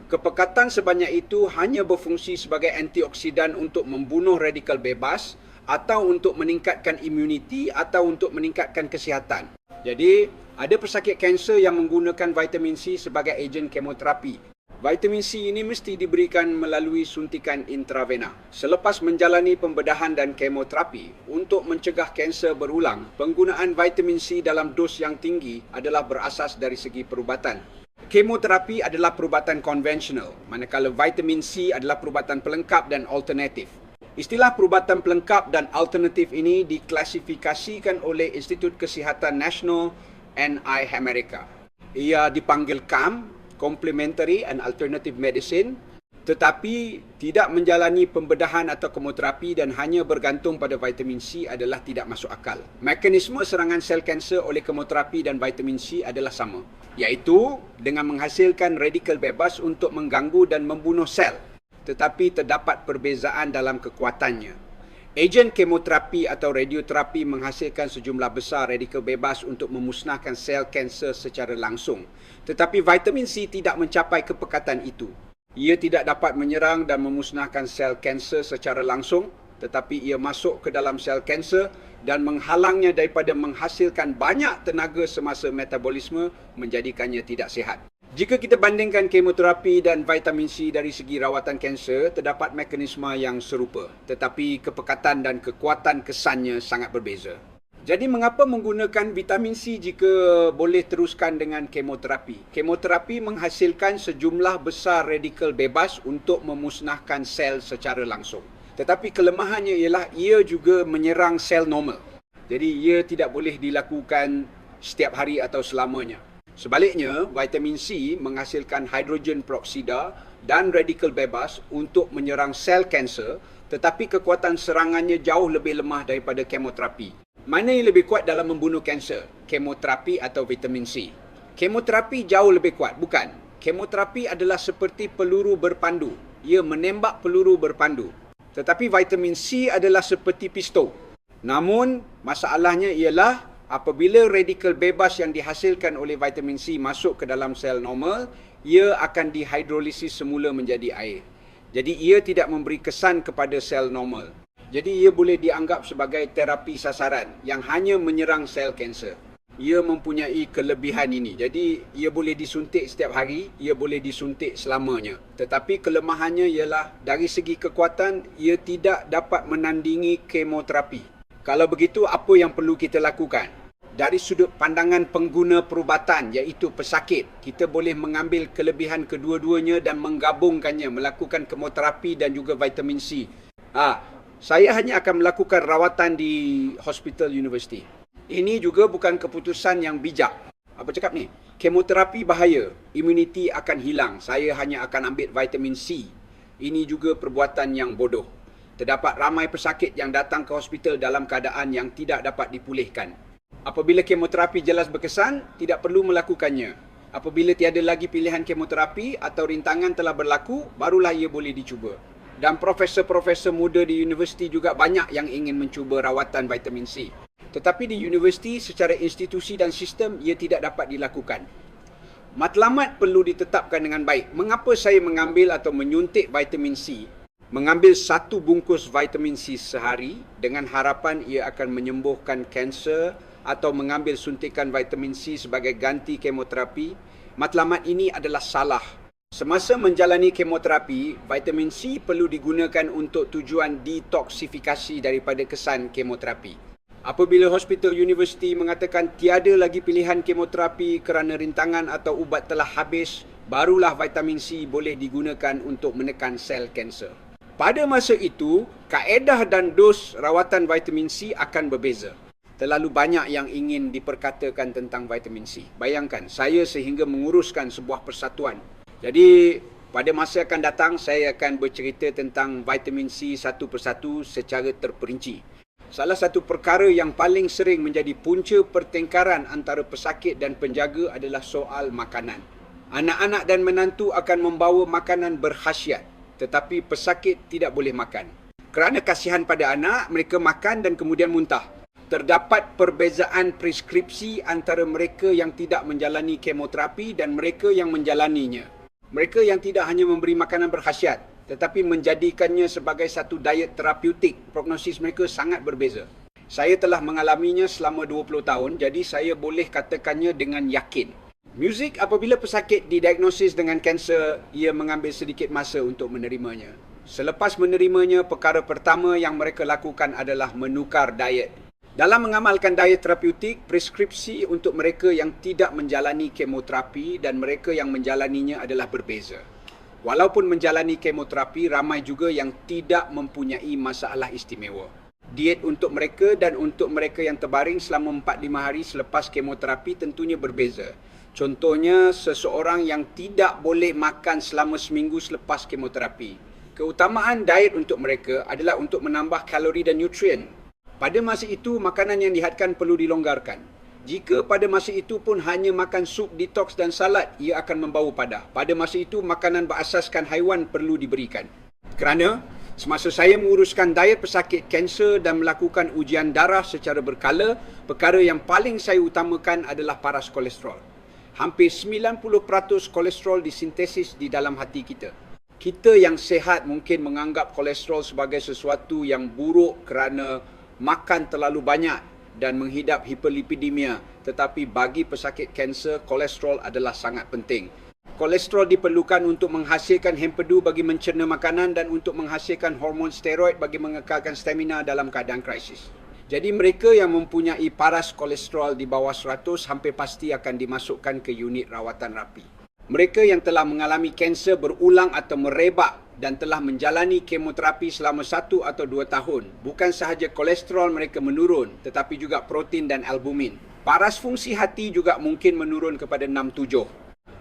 Speaker 1: Kepekatan sebanyak itu hanya berfungsi sebagai antioksidan untuk membunuh radikal bebas atau untuk meningkatkan imuniti atau untuk meningkatkan kesihatan. Jadi, ada pesakit kanser yang menggunakan vitamin C sebagai ejen kemoterapi. Vitamin C ini mesti diberikan melalui suntikan intravena. Selepas menjalani pembedahan dan kemoterapi, untuk mencegah kanser berulang, penggunaan vitamin C dalam dos yang tinggi adalah berasas dari segi perubatan. Kemoterapi adalah perubatan konvensional, manakala vitamin C adalah perubatan pelengkap dan alternatif. Istilah perubatan pelengkap dan alternatif ini diklasifikasikan oleh Institut Kesihatan Nasional NI Amerika. Ia dipanggil CAM, Complementary and Alternative Medicine, tetapi tidak menjalani pembedahan atau kemoterapi dan hanya bergantung pada vitamin C adalah tidak masuk akal. Mekanisme serangan sel kanser oleh kemoterapi dan vitamin C adalah sama, iaitu dengan menghasilkan radikal bebas untuk mengganggu dan membunuh sel, tetapi terdapat perbezaan dalam kekuatannya. Ejen kemoterapi atau radioterapi menghasilkan sejumlah besar radikal bebas untuk memusnahkan sel kanser secara langsung. Tetapi vitamin C tidak mencapai kepekatan itu. Ia tidak dapat menyerang dan memusnahkan sel kanser secara langsung, tetapi ia masuk ke dalam sel kanser dan menghalangnya daripada menghasilkan banyak tenaga semasa metabolisme, menjadikannya tidak sihat. Jika kita bandingkan kemoterapi dan vitamin C dari segi rawatan kanser, terdapat mekanisme yang serupa, tetapi kepekatan dan kekuatan kesannya sangat berbeza. Jadi mengapa menggunakan vitamin C jika boleh teruskan dengan kemoterapi? Kemoterapi menghasilkan sejumlah besar radikal bebas untuk memusnahkan sel secara langsung. Tetapi kelemahannya ialah ia juga menyerang sel normal. Jadi ia tidak boleh dilakukan setiap hari atau selamanya. Sebaliknya, vitamin C menghasilkan hidrogen peroksida dan radikal bebas untuk menyerang sel kanser, tetapi kekuatan serangannya jauh lebih lemah daripada kemoterapi. Mana yang lebih kuat dalam membunuh kanser? Kemoterapi atau vitamin C? Kemoterapi jauh lebih kuat, bukan? Kemoterapi adalah seperti peluru berpandu. Ia menembak peluru berpandu. Tetapi vitamin C adalah seperti pistol. Namun, masalahnya ialah apabila radikal bebas yang dihasilkan oleh vitamin C masuk ke dalam sel normal, ia akan dihidrolisis semula menjadi air. Jadi ia tidak memberi kesan kepada sel normal. Jadi ia boleh dianggap sebagai terapi sasaran yang hanya menyerang sel kanser. Ia mempunyai kelebihan ini. Jadi ia boleh disuntik setiap hari, ia boleh disuntik selamanya. Tetapi kelemahannya ialah dari segi kekuatan ia tidak dapat menandingi kemoterapi. Kalau begitu, apa yang perlu kita lakukan? Dari sudut pandangan pengguna perubatan, iaitu pesakit, kita boleh mengambil kelebihan kedua-duanya dan menggabungkannya, melakukan kemoterapi dan juga vitamin C. Saya hanya akan melakukan rawatan di hospital universiti. Ini juga bukan keputusan yang bijak. Apa cakap ni? Kemoterapi bahaya, imuniti akan hilang. Saya hanya akan ambil vitamin C. Ini juga perbuatan yang bodoh. Terdapat ramai pesakit yang datang ke hospital dalam keadaan yang tidak dapat dipulihkan. Apabila kemoterapi jelas berkesan, tidak perlu melakukannya. Apabila tiada lagi pilihan kemoterapi atau rintangan telah berlaku, barulah ia boleh dicuba. Dan profesor-profesor muda di universiti juga banyak yang ingin mencuba rawatan vitamin C. Tetapi di universiti, secara institusi dan sistem, ia tidak dapat dilakukan. Matlamat perlu ditetapkan dengan baik. Mengapa saya mengambil atau menyuntik vitamin C? Mengambil 1 bungkus vitamin C sehari dengan harapan ia akan menyembuhkan kanser, atau mengambil suntikan vitamin C sebagai ganti kemoterapi, matlamat ini adalah salah. Semasa menjalani kemoterapi, vitamin C perlu digunakan untuk tujuan detoksifikasi daripada kesan kemoterapi. Apabila hospital universiti mengatakan tiada lagi pilihan kemoterapi kerana rintangan atau ubat telah habis, barulah vitamin C boleh digunakan untuk menekan sel kanser. Pada masa itu, kaedah dan dos rawatan vitamin C akan berbeza. Terlalu banyak yang ingin diperkatakan tentang vitamin C. Bayangkan, saya sehingga menguruskan sebuah persatuan. Jadi, pada masa akan datang, saya akan bercerita tentang vitamin C satu persatu secara terperinci. Salah satu perkara yang paling sering menjadi punca pertengkaran antara pesakit dan penjaga adalah soal makanan. Anak-anak dan menantu akan membawa makanan berkhasiat, tetapi pesakit tidak boleh makan. Kerana kasihan pada anak, mereka makan dan kemudian muntah. Terdapat perbezaan preskripsi antara mereka yang tidak menjalani kemoterapi dan mereka yang menjalaninya. Mereka yang tidak hanya memberi makanan berkhasiat, tetapi menjadikannya sebagai satu diet terapeutik, prognosis mereka sangat berbeza. Saya telah mengalaminya selama 20 tahun, jadi saya boleh katakannya dengan yakin. Muzik apabila pesakit didiagnosis dengan kanser, ia mengambil sedikit masa untuk menerimanya. Selepas menerimanya, perkara pertama yang mereka lakukan adalah menukar diet. Dalam mengamalkan diet terapeutik, preskripsi untuk mereka yang tidak menjalani kemoterapi dan mereka yang menjalaninya adalah berbeza. Walaupun menjalani kemoterapi, ramai juga yang tidak mempunyai masalah istimewa. Diet untuk mereka dan untuk mereka yang terbaring selama 4-5 hari selepas kemoterapi tentunya berbeza. Contohnya, seseorang yang tidak boleh makan selama seminggu selepas kemoterapi. Keutamaan diet untuk mereka adalah untuk menambah kalori dan nutrien. Pada masa itu, makanan yang dihadkan perlu dilonggarkan. Jika pada masa itu pun hanya makan sup detox dan salad, ia akan membawa padah. Pada masa itu, makanan berasaskan haiwan perlu diberikan. Kerana semasa saya menguruskan diet pesakit kanser dan melakukan ujian darah secara berkala, perkara yang paling saya utamakan adalah paras kolesterol. Hampir 90% kolesterol disintesis di dalam hati kita. Kita yang sihat mungkin menganggap kolesterol sebagai sesuatu yang buruk kerana makan terlalu banyak dan menghidap hiperlipidemia, tetapi bagi pesakit kanser, kolesterol adalah sangat penting. Kolesterol diperlukan untuk menghasilkan hempedu bagi mencerna makanan dan untuk menghasilkan hormon steroid bagi mengekalkan stamina dalam keadaan krisis. Jadi mereka yang mempunyai paras kolesterol di bawah 100 hampir pasti akan dimasukkan ke unit rawatan rapi. Mereka yang telah mengalami kanser berulang atau merebak dan telah menjalani kemoterapi selama 1 atau 2 tahun, bukan sahaja kolesterol mereka menurun, tetapi juga protein dan albumin. Paras fungsi hati juga mungkin menurun kepada 6-7.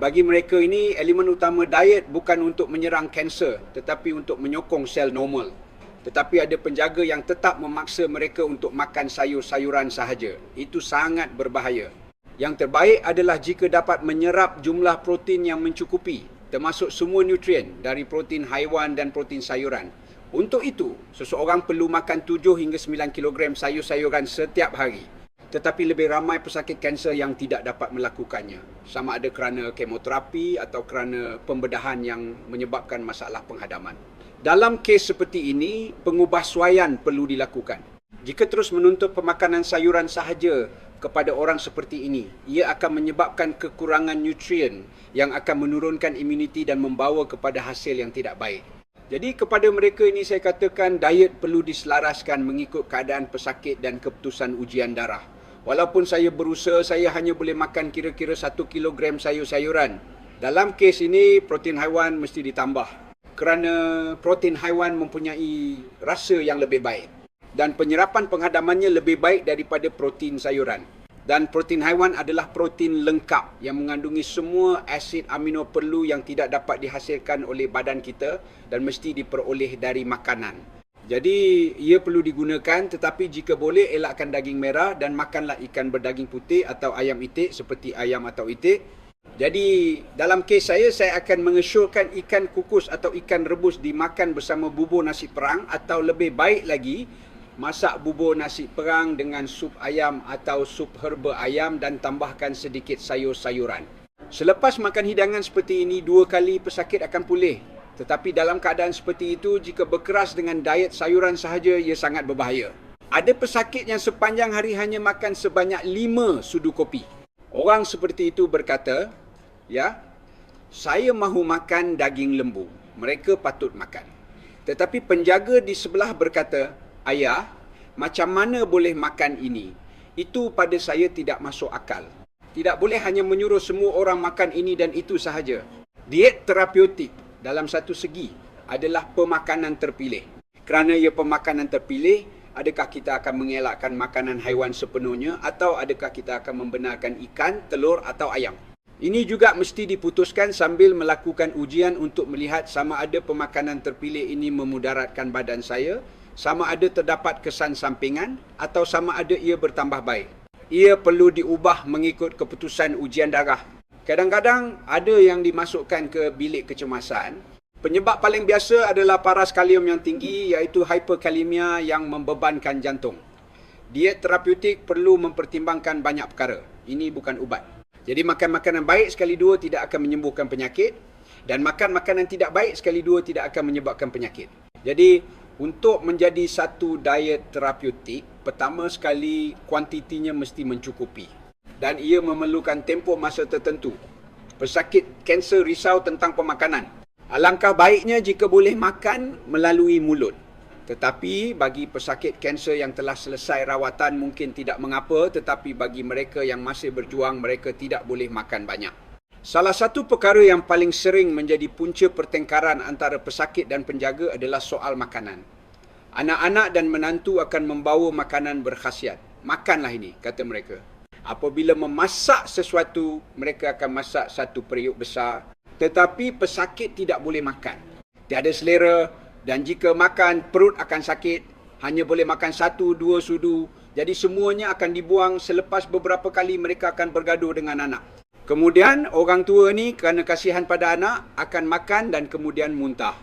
Speaker 1: Bagi mereka ini, elemen utama diet bukan untuk menyerang kanser, tetapi untuk menyokong sel normal. Tetapi ada penjaga yang tetap memaksa mereka untuk makan sayur-sayuran sahaja. Itu sangat berbahaya. Yang terbaik adalah jika dapat menyerap jumlah protein yang mencukupi, termasuk semua nutrien dari protein haiwan dan protein sayuran. Untuk itu, seseorang perlu makan 7 hingga 9 kg sayur-sayuran setiap hari. Tetapi lebih ramai pesakit kanser yang tidak dapat melakukannya. Sama ada kerana kemoterapi atau kerana pembedahan yang menyebabkan masalah penghadaman. Dalam kes seperti ini, pengubahsuaian perlu dilakukan. Jika terus menuntut pemakanan sayuran sahaja kepada orang seperti ini, ia akan menyebabkan kekurangan nutrien yang akan menurunkan imuniti dan membawa kepada hasil yang tidak baik. Jadi kepada mereka ini saya katakan diet perlu diselaraskan mengikut keadaan pesakit dan keputusan ujian darah. Walaupun saya berusaha, saya hanya boleh makan kira-kira 1 kilogram sayur-sayuran. Dalam kes ini, protein haiwan mesti ditambah. Kerana protein haiwan mempunyai rasa yang lebih baik. Dan penyerapan penghadamannya lebih baik daripada protein sayuran. Dan protein haiwan adalah protein lengkap yang mengandungi semua asid amino perlu yang tidak dapat dihasilkan oleh badan kita dan mesti diperoleh dari makanan. Jadi ia perlu digunakan, tetapi jika boleh elakkan daging merah dan makanlah ikan berdaging putih atau ayam itik seperti ayam atau itik. Jadi dalam kes saya akan mengesyorkan ikan kukus atau ikan rebus dimakan bersama bubur nasi perang, atau lebih baik lagi masak bubur nasi perang dengan sup ayam atau sup herba ayam dan tambahkan sedikit sayur-sayuran. Selepas makan hidangan seperti ini 2 kali, pesakit akan pulih. Tetapi dalam keadaan seperti itu, jika berkeras dengan diet sayuran sahaja, ia sangat berbahaya. Ada pesakit yang sepanjang hari hanya makan sebanyak 5 sudu kopi. Orang seperti itu berkata, ya, saya mahu makan daging lembu. Mereka patut makan. Tetapi penjaga di sebelah berkata, ayah, macam mana boleh makan ini? Itu pada saya tidak masuk akal. Tidak boleh hanya menyuruh semua orang makan ini dan itu sahaja. Diet terapeutik dalam satu segi adalah pemakanan terpilih. Kerana ia pemakanan terpilih, adakah kita akan mengelakkan makanan haiwan sepenuhnya atau adakah kita akan membenarkan ikan, telur atau ayam? Ini juga mesti diputuskan sambil melakukan ujian untuk melihat sama ada pemakanan terpilih ini memudaratkan badan saya, sama ada terdapat kesan sampingan atau sama ada ia bertambah baik. Ia perlu diubah mengikut keputusan ujian darah. Kadang-kadang ada yang dimasukkan ke bilik kecemasan. Penyebab paling biasa adalah paras kalium yang tinggi iaitu hiperkalemia yang membebankan jantung. Diet terapeutik perlu mempertimbangkan banyak perkara. Ini bukan ubat. Jadi makan makanan baik sekali dua tidak akan menyembuhkan penyakit dan makan makanan tidak baik sekali dua tidak akan menyebabkan penyakit. Jadi untuk menjadi satu diet terapeutik, pertama sekali kuantitinya mesti mencukupi dan ia memerlukan tempoh masa tertentu. Pesakit kanser risau tentang pemakanan. Alangkah baiknya jika boleh makan melalui mulut. Tetapi bagi pesakit kanser yang telah selesai rawatan mungkin tidak mengapa, tetapi bagi mereka yang masih berjuang, mereka tidak boleh makan banyak. Salah satu perkara yang paling sering menjadi punca pertengkaran antara pesakit dan penjaga adalah soal makanan. Anak-anak dan menantu akan membawa makanan berkhasiat. Makanlah ini, kata mereka. Apabila memasak sesuatu, mereka akan masak satu periuk besar. Tetapi pesakit tidak boleh makan. Tiada selera. Dan jika makan, perut akan sakit. Hanya boleh makan 1-2 sudu. Jadi semuanya akan dibuang. Selepas beberapa kali mereka akan bergaduh dengan anak. Kemudian orang tua ni kerana kasihan pada anak akan makan dan kemudian muntah.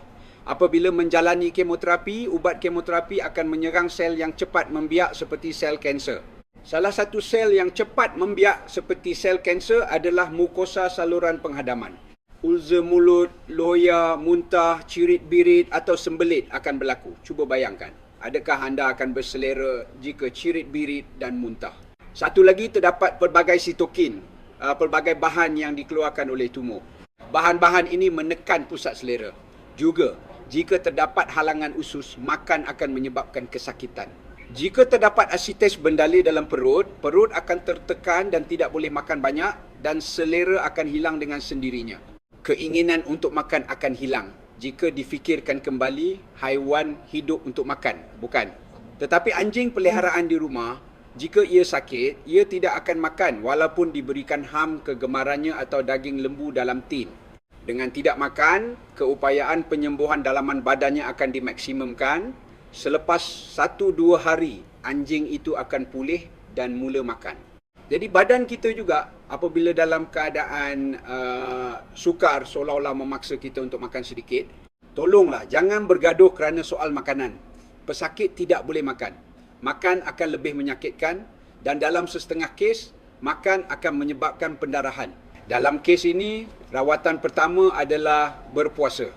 Speaker 1: Apabila menjalani kemoterapi, ubat kemoterapi akan menyerang sel yang cepat membiak seperti sel kanser. Salah satu sel yang cepat membiak seperti sel kanser adalah mukosa saluran penghadaman. Ulcer mulut, loya, muntah, cirit-birit atau sembelit akan berlaku. Cuba bayangkan, adakah anda akan berselera jika cirit-birit dan muntah? Satu lagi, terdapat pelbagai sitokin, pelbagai bahan yang dikeluarkan oleh tumor. Bahan-bahan ini menekan pusat selera. Juga, jika terdapat halangan usus, makan akan menyebabkan kesakitan. Jika terdapat asites bendalih dalam perut, perut akan tertekan dan tidak boleh makan banyak dan selera akan hilang dengan sendirinya. Keinginan untuk makan akan hilang jika difikirkan kembali haiwan hidup untuk makan, bukan. Tetapi anjing peliharaan di rumah, jika ia sakit, ia tidak akan makan walaupun diberikan ham kegemarannya atau daging lembu dalam tin. Dengan tidak makan, keupayaan penyembuhan dalaman badannya akan dimaksimumkan. Selepas 1-2 hari, anjing itu akan pulih dan mula makan. Jadi badan kita juga apabila dalam keadaan sukar seolah-olah memaksa kita untuk makan sedikit, tolonglah jangan bergaduh kerana soal makanan. Pesakit tidak boleh makan. Makan akan lebih menyakitkan dan dalam setengah kes, makan akan menyebabkan pendarahan. Dalam kes ini, rawatan pertama adalah berpuasa.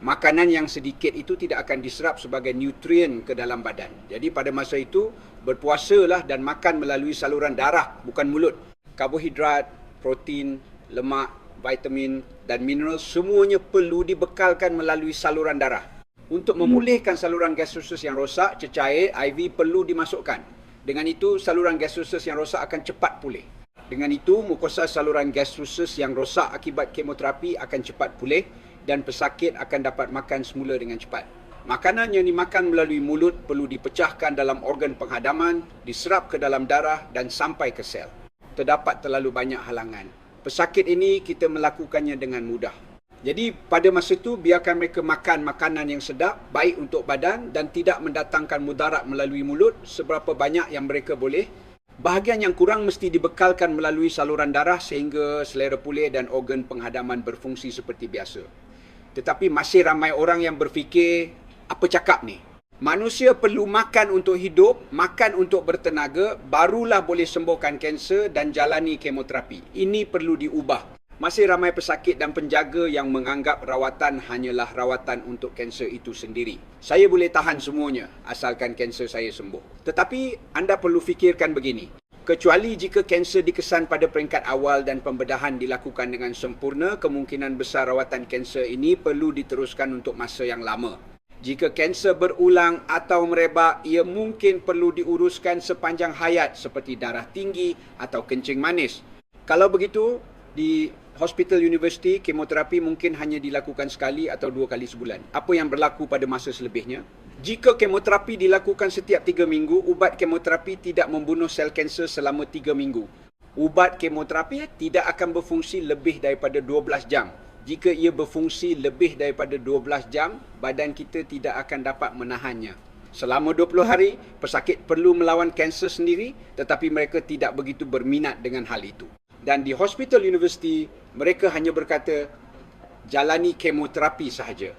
Speaker 1: Makanan yang sedikit itu tidak akan diserap sebagai nutrien ke dalam badan. Jadi pada masa itu, berpuasalah dan makan melalui saluran darah, bukan mulut. Karbohidrat, protein, lemak, vitamin dan mineral semuanya perlu dibekalkan melalui saluran darah. Untuk memulihkan saluran gastrosus yang rosak, cecair IV perlu dimasukkan. Dengan itu, saluran gastrosus yang rosak akan cepat pulih. Dengan itu, mukosa saluran gastrosus yang rosak akibat kemoterapi akan cepat pulih dan pesakit akan dapat makan semula dengan cepat. Makanan yang dimakan melalui mulut perlu dipecahkan dalam organ penghadaman, diserap ke dalam darah dan sampai ke sel. Terdapat terlalu banyak halangan. Pesakit ini kita melakukannya dengan mudah. Jadi pada masa itu biarkan mereka makan makanan yang sedap, baik untuk badan dan tidak mendatangkan mudarat melalui mulut seberapa banyak yang mereka boleh. Bahagian yang kurang mesti dibekalkan melalui saluran darah sehingga selera pulih dan organ penghadaman berfungsi seperti biasa. Tetapi masih ramai orang yang berfikir, apa cakap ni? Manusia perlu makan untuk hidup, makan untuk bertenaga, barulah boleh sembuhkan kanser dan jalani kemoterapi. Ini perlu diubah. Masih ramai pesakit dan penjaga yang menganggap rawatan hanyalah rawatan untuk kanser itu sendiri. Saya boleh tahan semuanya asalkan kanser saya sembuh. Tetapi anda perlu fikirkan begini. Kecuali jika kanser dikesan pada peringkat awal dan pembedahan dilakukan dengan sempurna, kemungkinan besar rawatan kanser ini perlu diteruskan untuk masa yang lama. Jika kanser berulang atau merebak, ia mungkin perlu diuruskan sepanjang hayat seperti darah tinggi atau kencing manis. Kalau begitu, di hospital universiti, kemoterapi mungkin hanya dilakukan sekali atau 2 kali sebulan. Apa yang berlaku pada masa selebihnya? Jika kemoterapi dilakukan setiap 3 minggu, ubat kemoterapi tidak membunuh sel kanser selama 3 minggu. Ubat kemoterapi tidak akan berfungsi lebih daripada 12 jam. Jika ia berfungsi lebih daripada 12 jam, badan kita tidak akan dapat menahannya. Selama 20 hari, pesakit perlu melawan kanser sendiri, tetapi mereka tidak begitu berminat dengan hal itu. Dan di hospital universiti, mereka hanya berkata, jalani kemoterapi sahaja.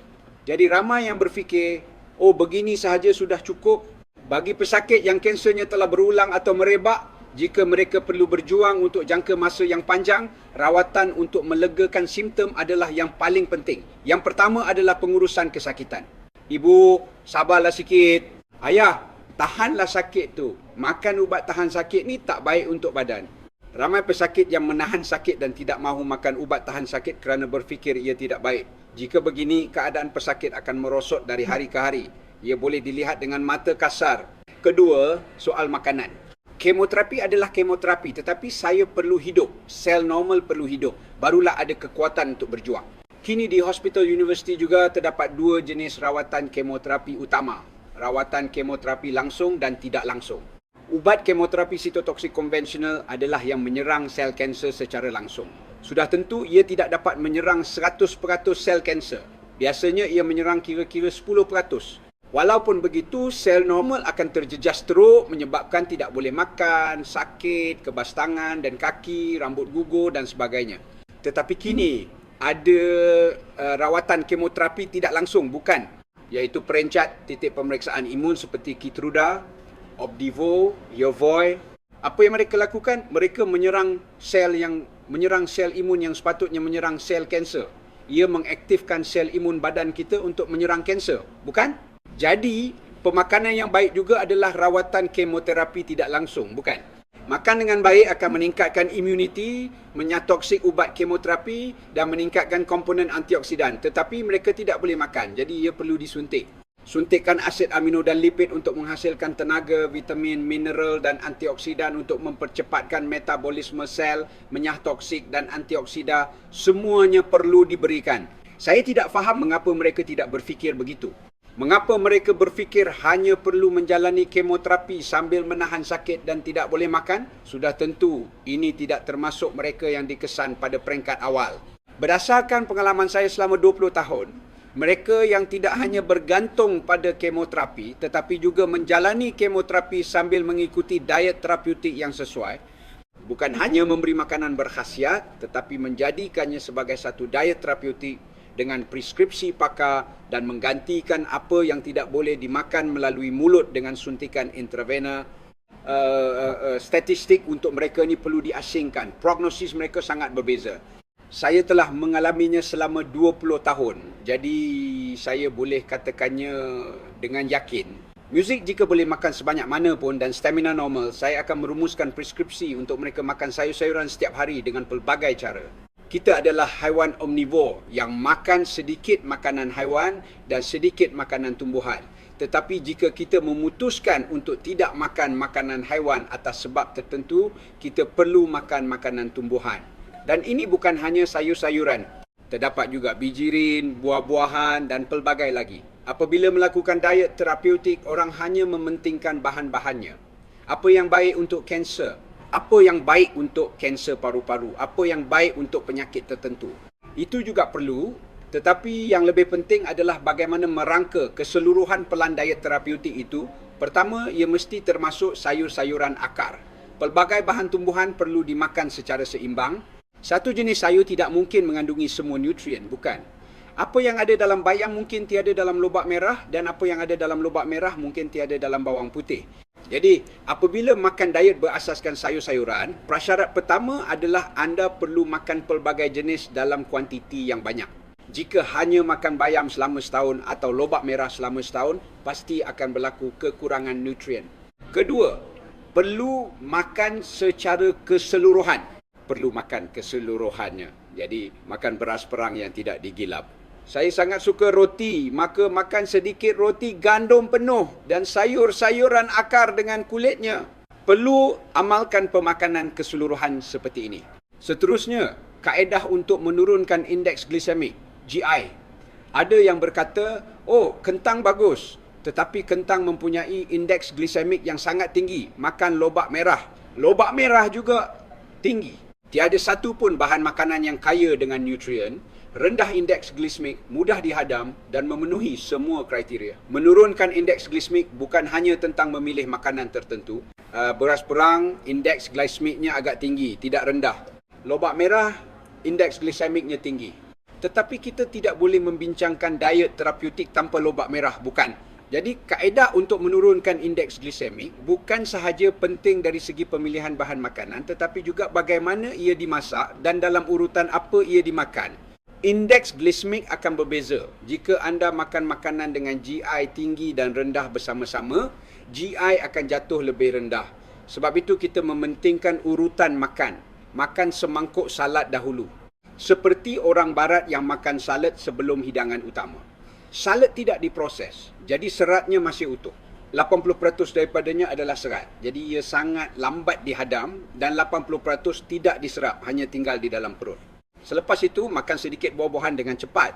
Speaker 1: Jadi ramai yang berfikir, oh begini sahaja sudah cukup. Bagi pesakit yang kansernya telah berulang atau merebak, jika mereka perlu berjuang untuk jangka masa yang panjang, rawatan untuk melegakan simptom adalah yang paling penting. Yang pertama adalah pengurusan kesakitan. Ibu, sabarlah sikit. Ayah, tahanlah sakit tu. Makan ubat tahan sakit ni tak baik untuk badan. Ramai pesakit yang menahan sakit dan tidak mahu makan ubat tahan sakit kerana berfikir ia tidak baik. Jika begini, keadaan pesakit akan merosot dari hari ke hari. Ia boleh dilihat dengan mata kasar. Kedua, soal makanan. Kemoterapi adalah kemoterapi, tetapi saya perlu hidup. Sel normal perlu hidup. Barulah ada kekuatan untuk berjuang. Kini di hospital universiti juga terdapat 2 jenis rawatan kemoterapi utama. Rawatan kemoterapi langsung dan tidak langsung. Ubat kemoterapi sitotoksik konvensional adalah yang menyerang sel kanser secara langsung. Sudah tentu ia tidak dapat menyerang 100% sel kanser. Biasanya ia menyerang kira-kira 10%. Walaupun begitu, sel normal akan terjejas teruk menyebabkan tidak boleh makan, sakit, kebas tangan dan kaki, rambut gugur dan sebagainya. Tetapi kini ada rawatan kemoterapi tidak langsung, bukan? Iaitu perencat titik pemeriksaan imun seperti Keytruda, Opdivo, Yervoy. Apa yang mereka lakukan? Mereka menyerang sel imun yang sepatutnya menyerang sel kanser. Ia mengaktifkan sel imun badan kita untuk menyerang kanser, bukan? Jadi, pemakanan yang baik juga adalah rawatan kemoterapi tidak langsung, bukan? Makan dengan baik akan meningkatkan imuniti, menyatoksik ubat kemoterapi dan meningkatkan komponen antioksidan. Tetapi mereka tidak boleh makan, jadi ia perlu disuntik. Suntikan asid amino dan lipid untuk menghasilkan tenaga, vitamin, mineral dan antioksidan untuk mempercepatkan metabolisme sel, menyah toksik dan antioksida, semuanya perlu diberikan. Saya tidak faham mengapa mereka tidak berfikir begitu. Mengapa mereka berfikir hanya perlu menjalani kemoterapi sambil menahan sakit dan tidak boleh makan? Sudah tentu ini tidak termasuk mereka yang dikesan pada peringkat awal. Berdasarkan pengalaman saya selama 20 tahun, mereka yang tidak hanya bergantung pada kemoterapi tetapi juga menjalani kemoterapi sambil mengikuti diet terapeutik yang sesuai, bukan hanya memberi makanan berkhasiat tetapi menjadikannya sebagai satu diet terapeutik dengan preskripsi pakar dan menggantikan apa yang tidak boleh dimakan melalui mulut dengan suntikan intravena. Statistik untuk mereka ni perlu diasingkan. Prognosis mereka sangat berbeza. Saya telah mengalaminya selama 20 tahun. Jadi saya boleh katakannya dengan yakin. Muzik jika boleh makan sebanyak mana pun dan stamina normal, saya akan merumuskan preskripsi untuk mereka makan sayur-sayuran setiap hari dengan pelbagai cara. Kita adalah haiwan omnivore yang makan sedikit makanan haiwan dan sedikit makanan tumbuhan. Tetapi jika kita memutuskan untuk tidak makan makanan haiwan atas sebab tertentu, kita perlu makan makanan tumbuhan. Dan ini bukan hanya sayur-sayuran. Terdapat juga bijirin, buah-buahan dan pelbagai lagi. Apabila melakukan diet terapeutik, orang hanya mementingkan bahan-bahannya. Apa yang baik untuk kanser? Apa yang baik untuk kanser paru-paru? Apa yang baik untuk penyakit tertentu? Itu juga perlu, tetapi yang lebih penting adalah bagaimana merangka keseluruhan pelan diet terapeutik itu. Pertama, ia mesti termasuk sayur-sayuran akar. Pelbagai bahan tumbuhan perlu dimakan secara seimbang. Satu jenis sayur tidak mungkin mengandungi semua nutrien, bukan? Apa yang ada dalam bayam mungkin tiada dalam lobak merah dan apa yang ada dalam lobak merah mungkin tiada dalam bawang putih. Jadi, apabila makan diet berasaskan sayur-sayuran, prasyarat pertama adalah anda perlu makan pelbagai jenis dalam kuantiti yang banyak. Jika hanya makan bayam selama setahun atau lobak merah selama setahun, pasti akan berlaku kekurangan nutrien. Kedua, perlu makan secara keseluruhan. Perlu makan keseluruhannya. Jadi, makan beras perang yang tidak digilap. Saya sangat suka roti, maka makan sedikit roti gandum penuh dan sayur-sayuran akar dengan kulitnya. Perlu amalkan pemakanan keseluruhan seperti ini. Seterusnya, kaedah untuk menurunkan indeks glisemik, GI. Ada yang berkata, oh kentang bagus, tetapi kentang mempunyai indeks glisemik yang sangat tinggi. Makan lobak merah. Lobak merah juga tinggi. Tiada satu pun bahan makanan yang kaya dengan nutrien, rendah indeks glisemik, mudah dihadam dan memenuhi semua kriteria. Menurunkan indeks glisemik bukan hanya tentang memilih makanan tertentu. Beras perang, indeks glisemiknya agak tinggi, tidak rendah. Lobak merah, indeks glisemiknya tinggi. Tetapi kita tidak boleh membincangkan diet terapeutik tanpa lobak merah, bukan. Jadi kaedah untuk menurunkan indeks glisemik bukan sahaja penting dari segi pemilihan bahan makanan, tetapi juga bagaimana ia dimasak dan dalam urutan apa ia dimakan. Indeks glisemik akan berbeza. Jika anda makan makanan dengan GI tinggi dan rendah bersama-sama, GI akan jatuh lebih rendah. Sebab itu kita mementingkan urutan makan. Makan semangkuk salad dahulu. Seperti orang barat yang makan salad sebelum hidangan utama. Salad tidak diproses, jadi seratnya masih utuh. 80% daripadanya adalah serat. Jadi ia sangat lambat dihadam dan 80% tidak diserap, hanya tinggal di dalam perut. Selepas itu, makan sedikit buah-buahan dengan cepat.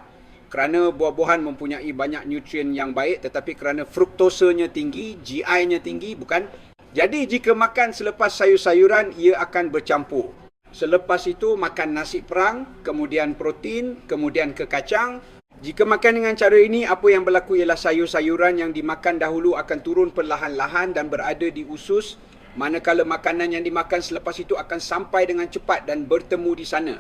Speaker 1: Kerana buah-buahan mempunyai banyak nutrien yang baik, tetapi kerana fruktosanya tinggi, GI-nya tinggi, bukan? Jadi jika makan selepas sayur-sayuran, ia akan bercampur. Selepas itu makan nasi perang, kemudian protein, kemudian ke kacang. Jika makan dengan cara ini, apa yang berlaku ialah sayur-sayuran yang dimakan dahulu akan turun perlahan-lahan dan berada di usus, manakala makanan yang dimakan selepas itu akan sampai dengan cepat dan bertemu di sana.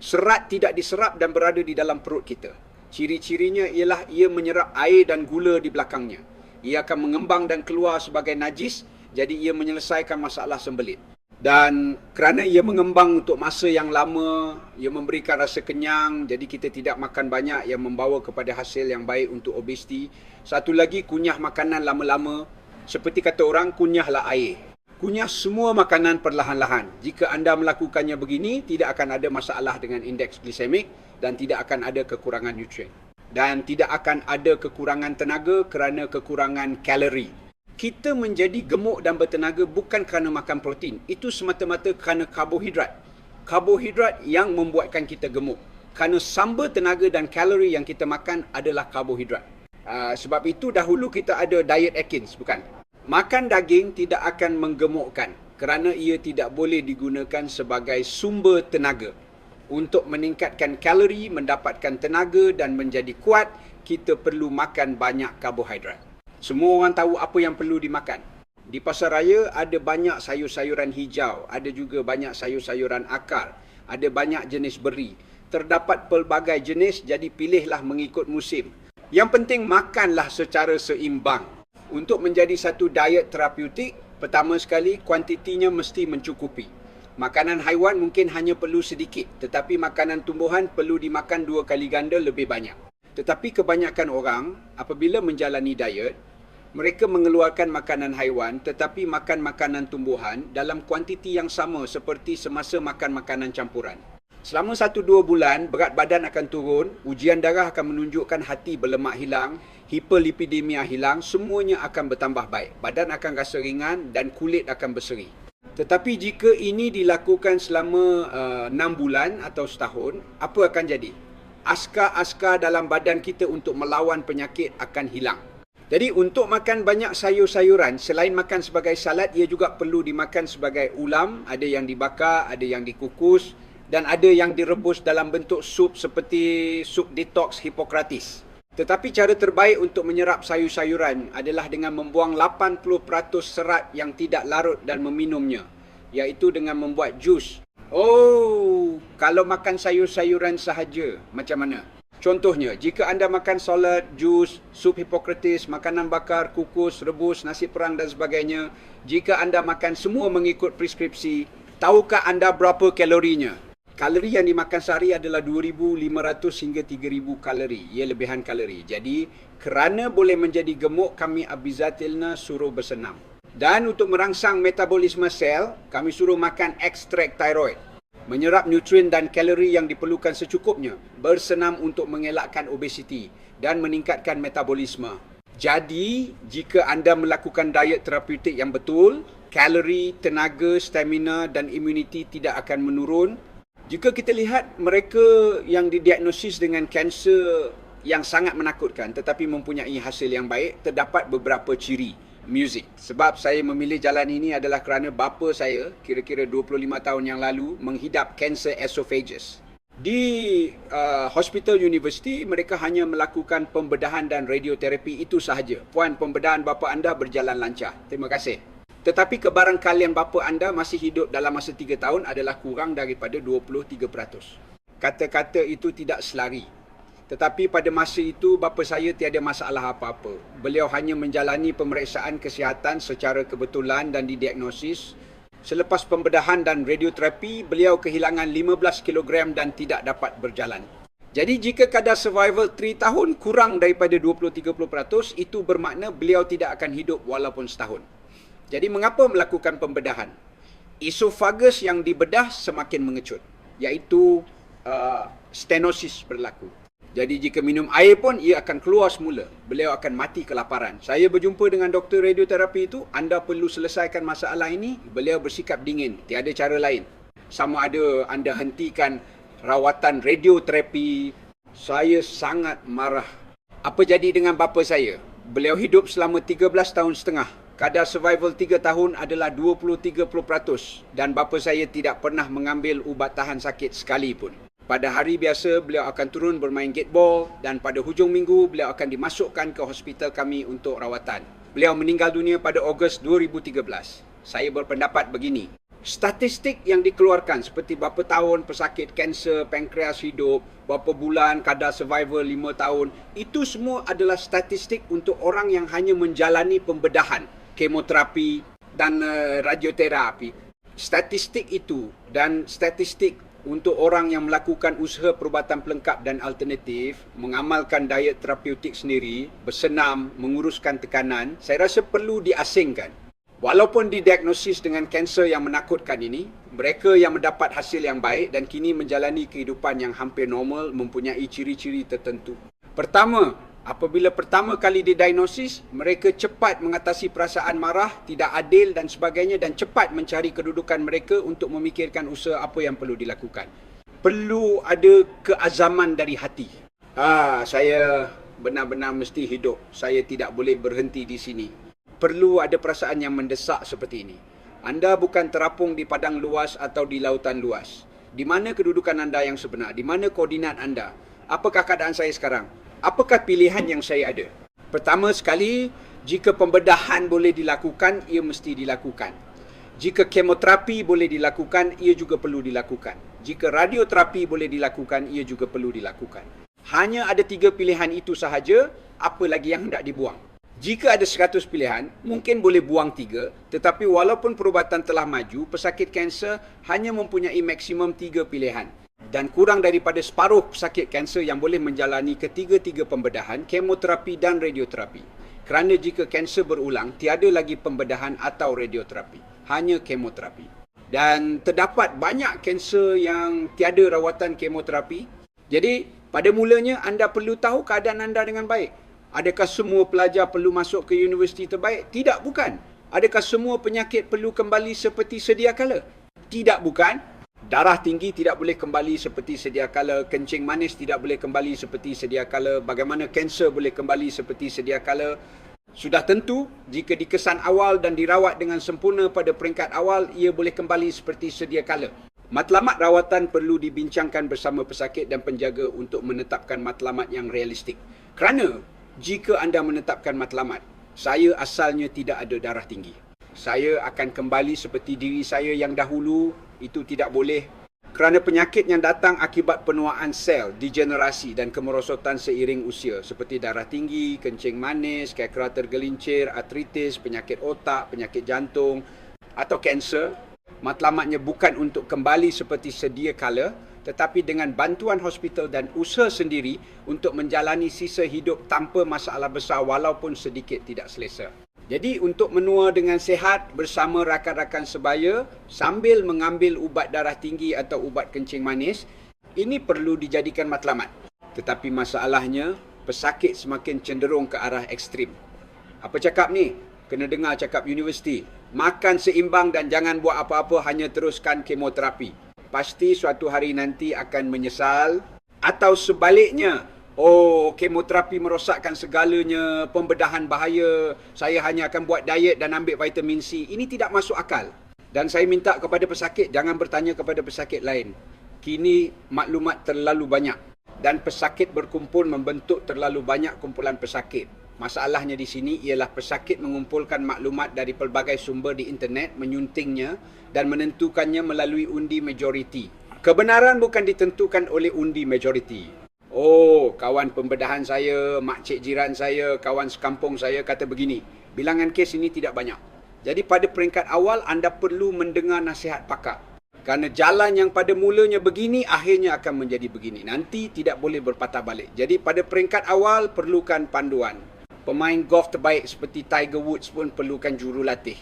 Speaker 1: Serat tidak diserap dan berada di dalam perut kita. Ciri-cirinya ialah ia menyerap air dan gula di belakangnya. Ia akan mengembang dan keluar sebagai najis, jadi ia menyelesaikan masalah sembelit. Dan kerana ia mengembang untuk masa yang lama, ia memberikan rasa kenyang, jadi kita tidak makan banyak yang membawa kepada hasil yang baik untuk obesiti. Satu lagi, kunyah makanan lama-lama. Seperti kata orang, kunyahlah air. Kunyah semua makanan perlahan-lahan. Jika anda melakukannya begini, tidak akan ada masalah dengan indeks glisemik dan tidak akan ada kekurangan nutrien. Dan tidak akan ada kekurangan tenaga kerana kekurangan kalori. Kita menjadi gemuk dan bertenaga bukan kerana makan protein. Itu semata-mata kerana karbohidrat. Karbohidrat yang membuatkan kita gemuk. Kerana sumber tenaga dan kalori yang kita makan adalah karbohidrat. Sebab itu dahulu kita ada diet Atkins, bukan? Makan daging tidak akan menggemukkan kerana ia tidak boleh digunakan sebagai sumber tenaga. Untuk meningkatkan kalori, mendapatkan tenaga dan menjadi kuat, kita perlu makan banyak karbohidrat. Semua orang tahu apa yang perlu dimakan. Di pasar raya ada banyak sayur-sayuran hijau, ada juga banyak sayur-sayuran akar, ada banyak jenis beri. Terdapat pelbagai jenis, jadi pilihlah mengikut musim. Yang penting makanlah secara seimbang. Untuk menjadi satu diet terapeutik, pertama sekali kuantitinya mesti mencukupi. Makanan haiwan mungkin hanya perlu sedikit, tetapi makanan tumbuhan perlu dimakan 2 kali ganda lebih banyak. Tetapi kebanyakan orang apabila menjalani diet, mereka mengeluarkan makanan haiwan tetapi makan makanan tumbuhan dalam kuantiti yang sama seperti semasa makan makanan campuran. Selama 1-2 bulan, berat badan akan turun, ujian darah akan menunjukkan hati berlemak hilang, hiperlipidemia hilang, semuanya akan bertambah baik. Badan akan rasa ringan dan kulit akan berseri. Tetapi jika ini dilakukan selama 6 bulan atau setahun, apa akan jadi? Askar-askar dalam badan kita untuk melawan penyakit akan hilang. Jadi untuk makan banyak sayur-sayuran, selain makan sebagai salad, ia juga perlu dimakan sebagai ulam. Ada yang dibakar, ada yang dikukus dan ada yang direbus dalam bentuk sup seperti sup detox Hippocrates. Tetapi cara terbaik untuk menyerap sayur-sayuran adalah dengan membuang 80% serat yang tidak larut dan meminumnya, iaitu dengan membuat jus. Oh, kalau makan sayur-sayuran sahaja, macam mana? Contohnya, jika anda makan salad, jus, sup Hippocrates, makanan bakar, kukus, rebus, nasi perang dan sebagainya, jika anda makan semua mengikut preskripsi, tahukah anda berapa kalorinya? Kalori yang dimakan sehari adalah 2,500 hingga 3,000 kalori. Ia lebihan kalori. Jadi, kerana boleh menjadi gemuk, kami Abizatilna suruh bersenam. Dan untuk merangsang metabolisme sel, kami suruh makan ekstrak thyroid. Menyerap nutrien dan kalori yang diperlukan secukupnya, bersenam untuk mengelakkan obesiti dan meningkatkan metabolisme. Jadi, jika anda melakukan diet terapeutik yang betul, kalori, tenaga, stamina dan imuniti tidak akan menurun Jika kita lihat mereka yang didiagnosis dengan kanser yang sangat menakutkan tetapi mempunyai hasil yang baik, terdapat beberapa ciri muzik. Sebab saya memilih jalan ini adalah kerana bapa saya kira-kira 25 tahun yang lalu menghidap kanser esophagus. Di hospital universiti, mereka hanya melakukan pembedahan dan radioterapi itu sahaja. Puan, pembedahan bapa anda berjalan lancar. Terima kasih. Tetapi kebarangkalian bapa anda masih hidup dalam masa 3 tahun adalah kurang daripada 23%. Kata-kata itu tidak selari. Tetapi pada masa itu, bapa saya tiada masalah apa-apa. Beliau hanya menjalani pemeriksaan kesihatan secara kebetulan dan didiagnosis. Selepas pembedahan dan radioterapi, beliau kehilangan 15 kg dan tidak dapat berjalan. Jadi jika kadar survival 3 tahun kurang daripada 20-30%, itu bermakna beliau tidak akan hidup walaupun setahun. Jadi mengapa melakukan pembedahan? Esophagus yang dibedah semakin mengecut, iaitu stenosis berlaku. Jadi jika minum air pun ia akan keluar semula. Beliau akan mati kelaparan. Saya berjumpa dengan doktor radioterapi itu, anda perlu selesaikan masalah ini. Beliau bersikap dingin, tiada cara lain. Sama ada anda hentikan rawatan radioterapi. Saya sangat marah. Apa jadi dengan bapa saya? Beliau hidup selama 13 tahun setengah. Kadar survival 3 tahun adalah 20-30% dan bapa saya tidak pernah mengambil ubat tahan sakit sekalipun. Pada hari biasa, beliau akan turun bermain gateball dan pada hujung minggu, beliau akan dimasukkan ke hospital kami untuk rawatan. Beliau meninggal dunia pada Ogos 2013. Saya berpendapat begini. Statistik yang dikeluarkan seperti berapa tahun pesakit kanser pankreas hidup, berapa bulan kadar survival 5 tahun, itu semua adalah statistik untuk orang yang hanya menjalani pembedahan, kemoterapi dan radioterapi. Statistik itu dan statistik untuk orang yang melakukan usaha perubatan pelengkap dan alternatif, mengamalkan diet terapeutik sendiri, bersenam, menguruskan tekanan, saya rasa perlu diasingkan. Walaupun didiagnosis dengan kanser yang menakutkan ini, mereka yang mendapat hasil yang baik dan kini menjalani kehidupan yang hampir normal mempunyai ciri-ciri tertentu. Pertama, apabila pertama kali didiagnosis, mereka cepat mengatasi perasaan marah, tidak adil dan sebagainya dan cepat mencari kedudukan mereka untuk memikirkan usaha apa yang perlu dilakukan. Perlu ada keazaman dari hati. Saya benar-benar mesti hidup. Saya tidak boleh berhenti di sini. Perlu ada perasaan yang mendesak seperti ini. Anda bukan terapung di padang luas atau di lautan luas. Di mana kedudukan anda yang sebenar? Di mana koordinat anda? Apakah keadaan saya sekarang? Apakah pilihan yang saya ada? Pertama sekali, jika pembedahan boleh dilakukan, ia mesti dilakukan. Jika kemoterapi boleh dilakukan, ia juga perlu dilakukan. Jika radioterapi boleh dilakukan, ia juga perlu dilakukan. Hanya ada 3 pilihan itu sahaja, apa lagi yang hendak dibuang? Jika ada 100 pilihan, mungkin boleh buang 3, tetapi walaupun perubatan telah maju, pesakit kanser hanya mempunyai maksimum 3 pilihan. Dan kurang daripada separuh pesakit kanser yang boleh menjalani ketiga-tiga pembedahan, kemoterapi dan radioterapi. Kerana jika kanser berulang, tiada lagi pembedahan atau radioterapi. Hanya kemoterapi. Dan terdapat banyak kanser yang tiada rawatan kemoterapi. Jadi, pada mulanya anda perlu tahu keadaan anda dengan baik. Adakah semua pelajar perlu masuk ke universiti terbaik? Tidak, bukan. Adakah semua penyakit perlu kembali seperti sedia kala? Tidak, bukan. Darah tinggi tidak boleh kembali seperti sedia kala, kencing manis tidak boleh kembali seperti sedia kala, bagaimana kanser boleh kembali seperti sedia kala. Sudah tentu, jika dikesan awal dan dirawat dengan sempurna pada peringkat awal, ia boleh kembali seperti sedia kala. Matlamat rawatan perlu dibincangkan bersama pesakit dan penjaga untuk menetapkan matlamat yang realistik. Kerana, jika anda menetapkan matlamat, saya asalnya tidak ada darah tinggi. Saya akan kembali seperti diri saya yang dahulu, itu tidak boleh. Kerana penyakit yang datang akibat penuaan sel, degenerasi dan kemerosotan seiring usia seperti darah tinggi, kencing manis, kekera tergelincir, artritis, penyakit otak, penyakit jantung atau kanser, matlamatnya bukan untuk kembali seperti sedia kala, tetapi dengan bantuan hospital dan usaha sendiri untuk menjalani sisa hidup tanpa masalah besar walaupun sedikit tidak selesa. Jadi untuk menua dengan sihat bersama rakan-rakan sebaya sambil mengambil ubat darah tinggi atau ubat kencing manis, ini perlu dijadikan matlamat. Tetapi masalahnya, pesakit semakin cenderung ke arah ekstrim. Apa cakap ni? Kena dengar cakap universiti. Makan seimbang dan jangan buat apa-apa, hanya teruskan kemoterapi. pasti suatu hari nanti akan menyesal. Atau sebaliknya, oh, kemoterapi merosakkan segalanya, pembedahan bahaya, saya hanya akan buat diet dan ambil vitamin C. Ini tidak masuk akal. Dan saya minta kepada pesakit, jangan bertanya kepada pesakit lain. Kini maklumat terlalu banyak dan pesakit berkumpul membentuk terlalu banyak kumpulan pesakit. Masalahnya di sini ialah pesakit mengumpulkan maklumat dari pelbagai sumber di internet, menyuntingnya dan menentukannya melalui undi majoriti. Kebenaran bukan ditentukan oleh undi majoriti. Oh, kawan pembedahan saya, makcik jiran saya, kawan sekampung saya kata begini. Bilangan kes ini tidak banyak. Jadi pada peringkat awal anda perlu mendengar nasihat pakar. Kerana jalan yang pada mulanya begini, akhirnya akan menjadi begini. Nanti tidak boleh berpatah balik. Jadi pada peringkat awal perlukan panduan. Pemain golf terbaik seperti Tiger Woods pun perlukan jurulatih.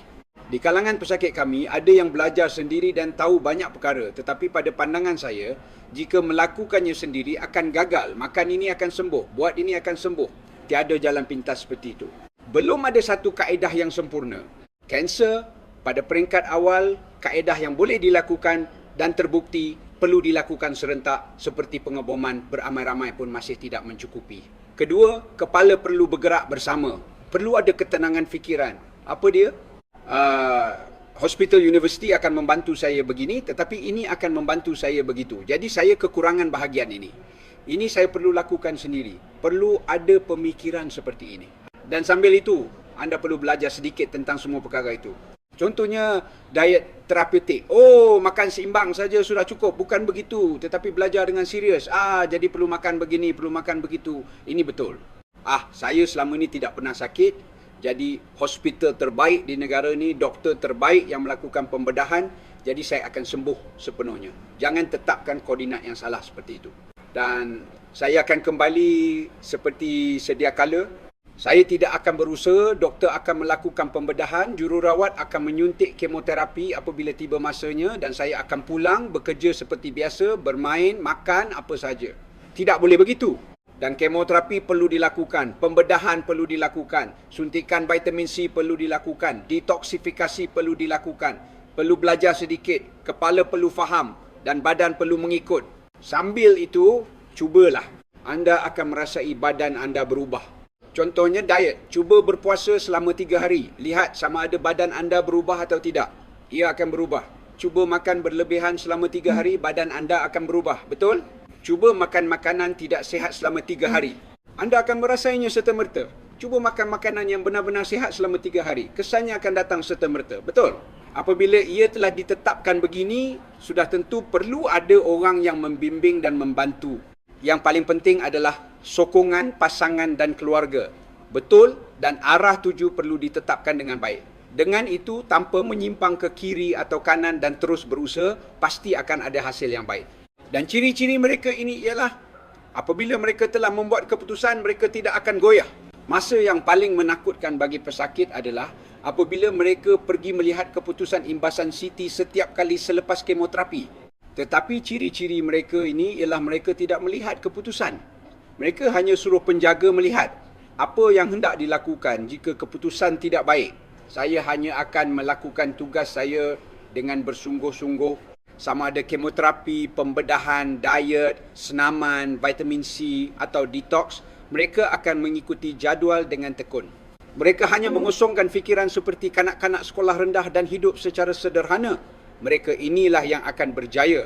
Speaker 1: Di kalangan pesakit kami, ada yang belajar sendiri dan tahu banyak perkara. Tetapi pada pandangan saya, jika melakukannya sendiri akan gagal. Makan ini akan sembuh, buat ini akan sembuh. Tiada jalan pintas seperti itu. Belum ada satu kaedah yang sempurna. Kanser, pada peringkat awal, kaedah yang boleh dilakukan dan terbukti perlu dilakukan serentak seperti pengeboman beramai-ramai pun masih tidak mencukupi. Kedua, kepala perlu bergerak bersama. Perlu ada ketenangan fikiran. Apa dia? Hospital University akan membantu saya begini, tetapi ini akan membantu saya begitu. Jadi saya kekurangan bahagian ini. Ini saya perlu lakukan sendiri. Perlu ada pemikiran seperti ini. Dan sambil itu, anda perlu belajar sedikit tentang semua perkara itu. Contohnya, diet terapeutik. Oh, makan seimbang saja sudah cukup. Bukan begitu. Tetapi belajar dengan serius. Jadi perlu makan begini, perlu makan begitu. Ini betul. Saya selama ini tidak pernah sakit. Jadi, hospital terbaik di negara ini, doktor terbaik yang melakukan pembedahan. Jadi, saya akan sembuh sepenuhnya. Jangan tetapkan koordinat yang salah seperti itu. Dan saya akan kembali seperti sedia kala. Saya tidak akan berusaha, doktor akan melakukan pembedahan, jururawat akan menyuntik kemoterapi apabila tiba masanya dan saya akan pulang bekerja seperti biasa, bermain, makan, apa saja. Tidak boleh begitu. Dan kemoterapi perlu dilakukan, pembedahan perlu dilakukan, suntikan vitamin C perlu dilakukan, detoksifikasi perlu dilakukan, perlu belajar sedikit, kepala perlu faham dan badan perlu mengikut. Sambil itu, cubalah. Anda akan merasai badan anda berubah. Contohnya diet, cuba berpuasa selama 3 hari. Lihat sama ada badan anda berubah atau tidak. Ia akan berubah. Cuba makan berlebihan selama 3 hari, badan anda akan berubah. Betul? Cuba makan makanan tidak sihat selama 3 hari. Anda akan merasainya serta-merta. Cuba makan makanan yang benar-benar sihat selama 3 hari. Kesannya akan datang serta-merta. Betul? Apabila ia telah ditetapkan begini, sudah tentu perlu ada orang yang membimbing dan membantu. Yang paling penting adalah sokongan pasangan dan keluarga. Betul dan arah tuju perlu ditetapkan dengan baik. Dengan itu, tanpa menyimpang ke kiri atau kanan dan terus berusaha, pasti akan ada hasil yang baik. Dan ciri-ciri mereka ini ialah apabila mereka telah membuat keputusan, mereka tidak akan goyah. Masa yang paling menakutkan bagi pesakit adalah apabila mereka pergi melihat keputusan imbasan CT setiap kali selepas kemoterapi. Tetapi ciri-ciri mereka ini ialah mereka tidak melihat keputusan. Mereka hanya suruh penjaga melihat apa yang hendak dilakukan jika keputusan tidak baik. Saya hanya akan melakukan tugas saya dengan bersungguh-sungguh. Sama ada kemoterapi, pembedahan, diet, senaman, vitamin C atau detox, mereka akan mengikuti jadual dengan tekun. Mereka hanya mengosongkan fikiran seperti kanak-kanak sekolah rendah dan hidup secara sederhana. Mereka inilah yang akan berjaya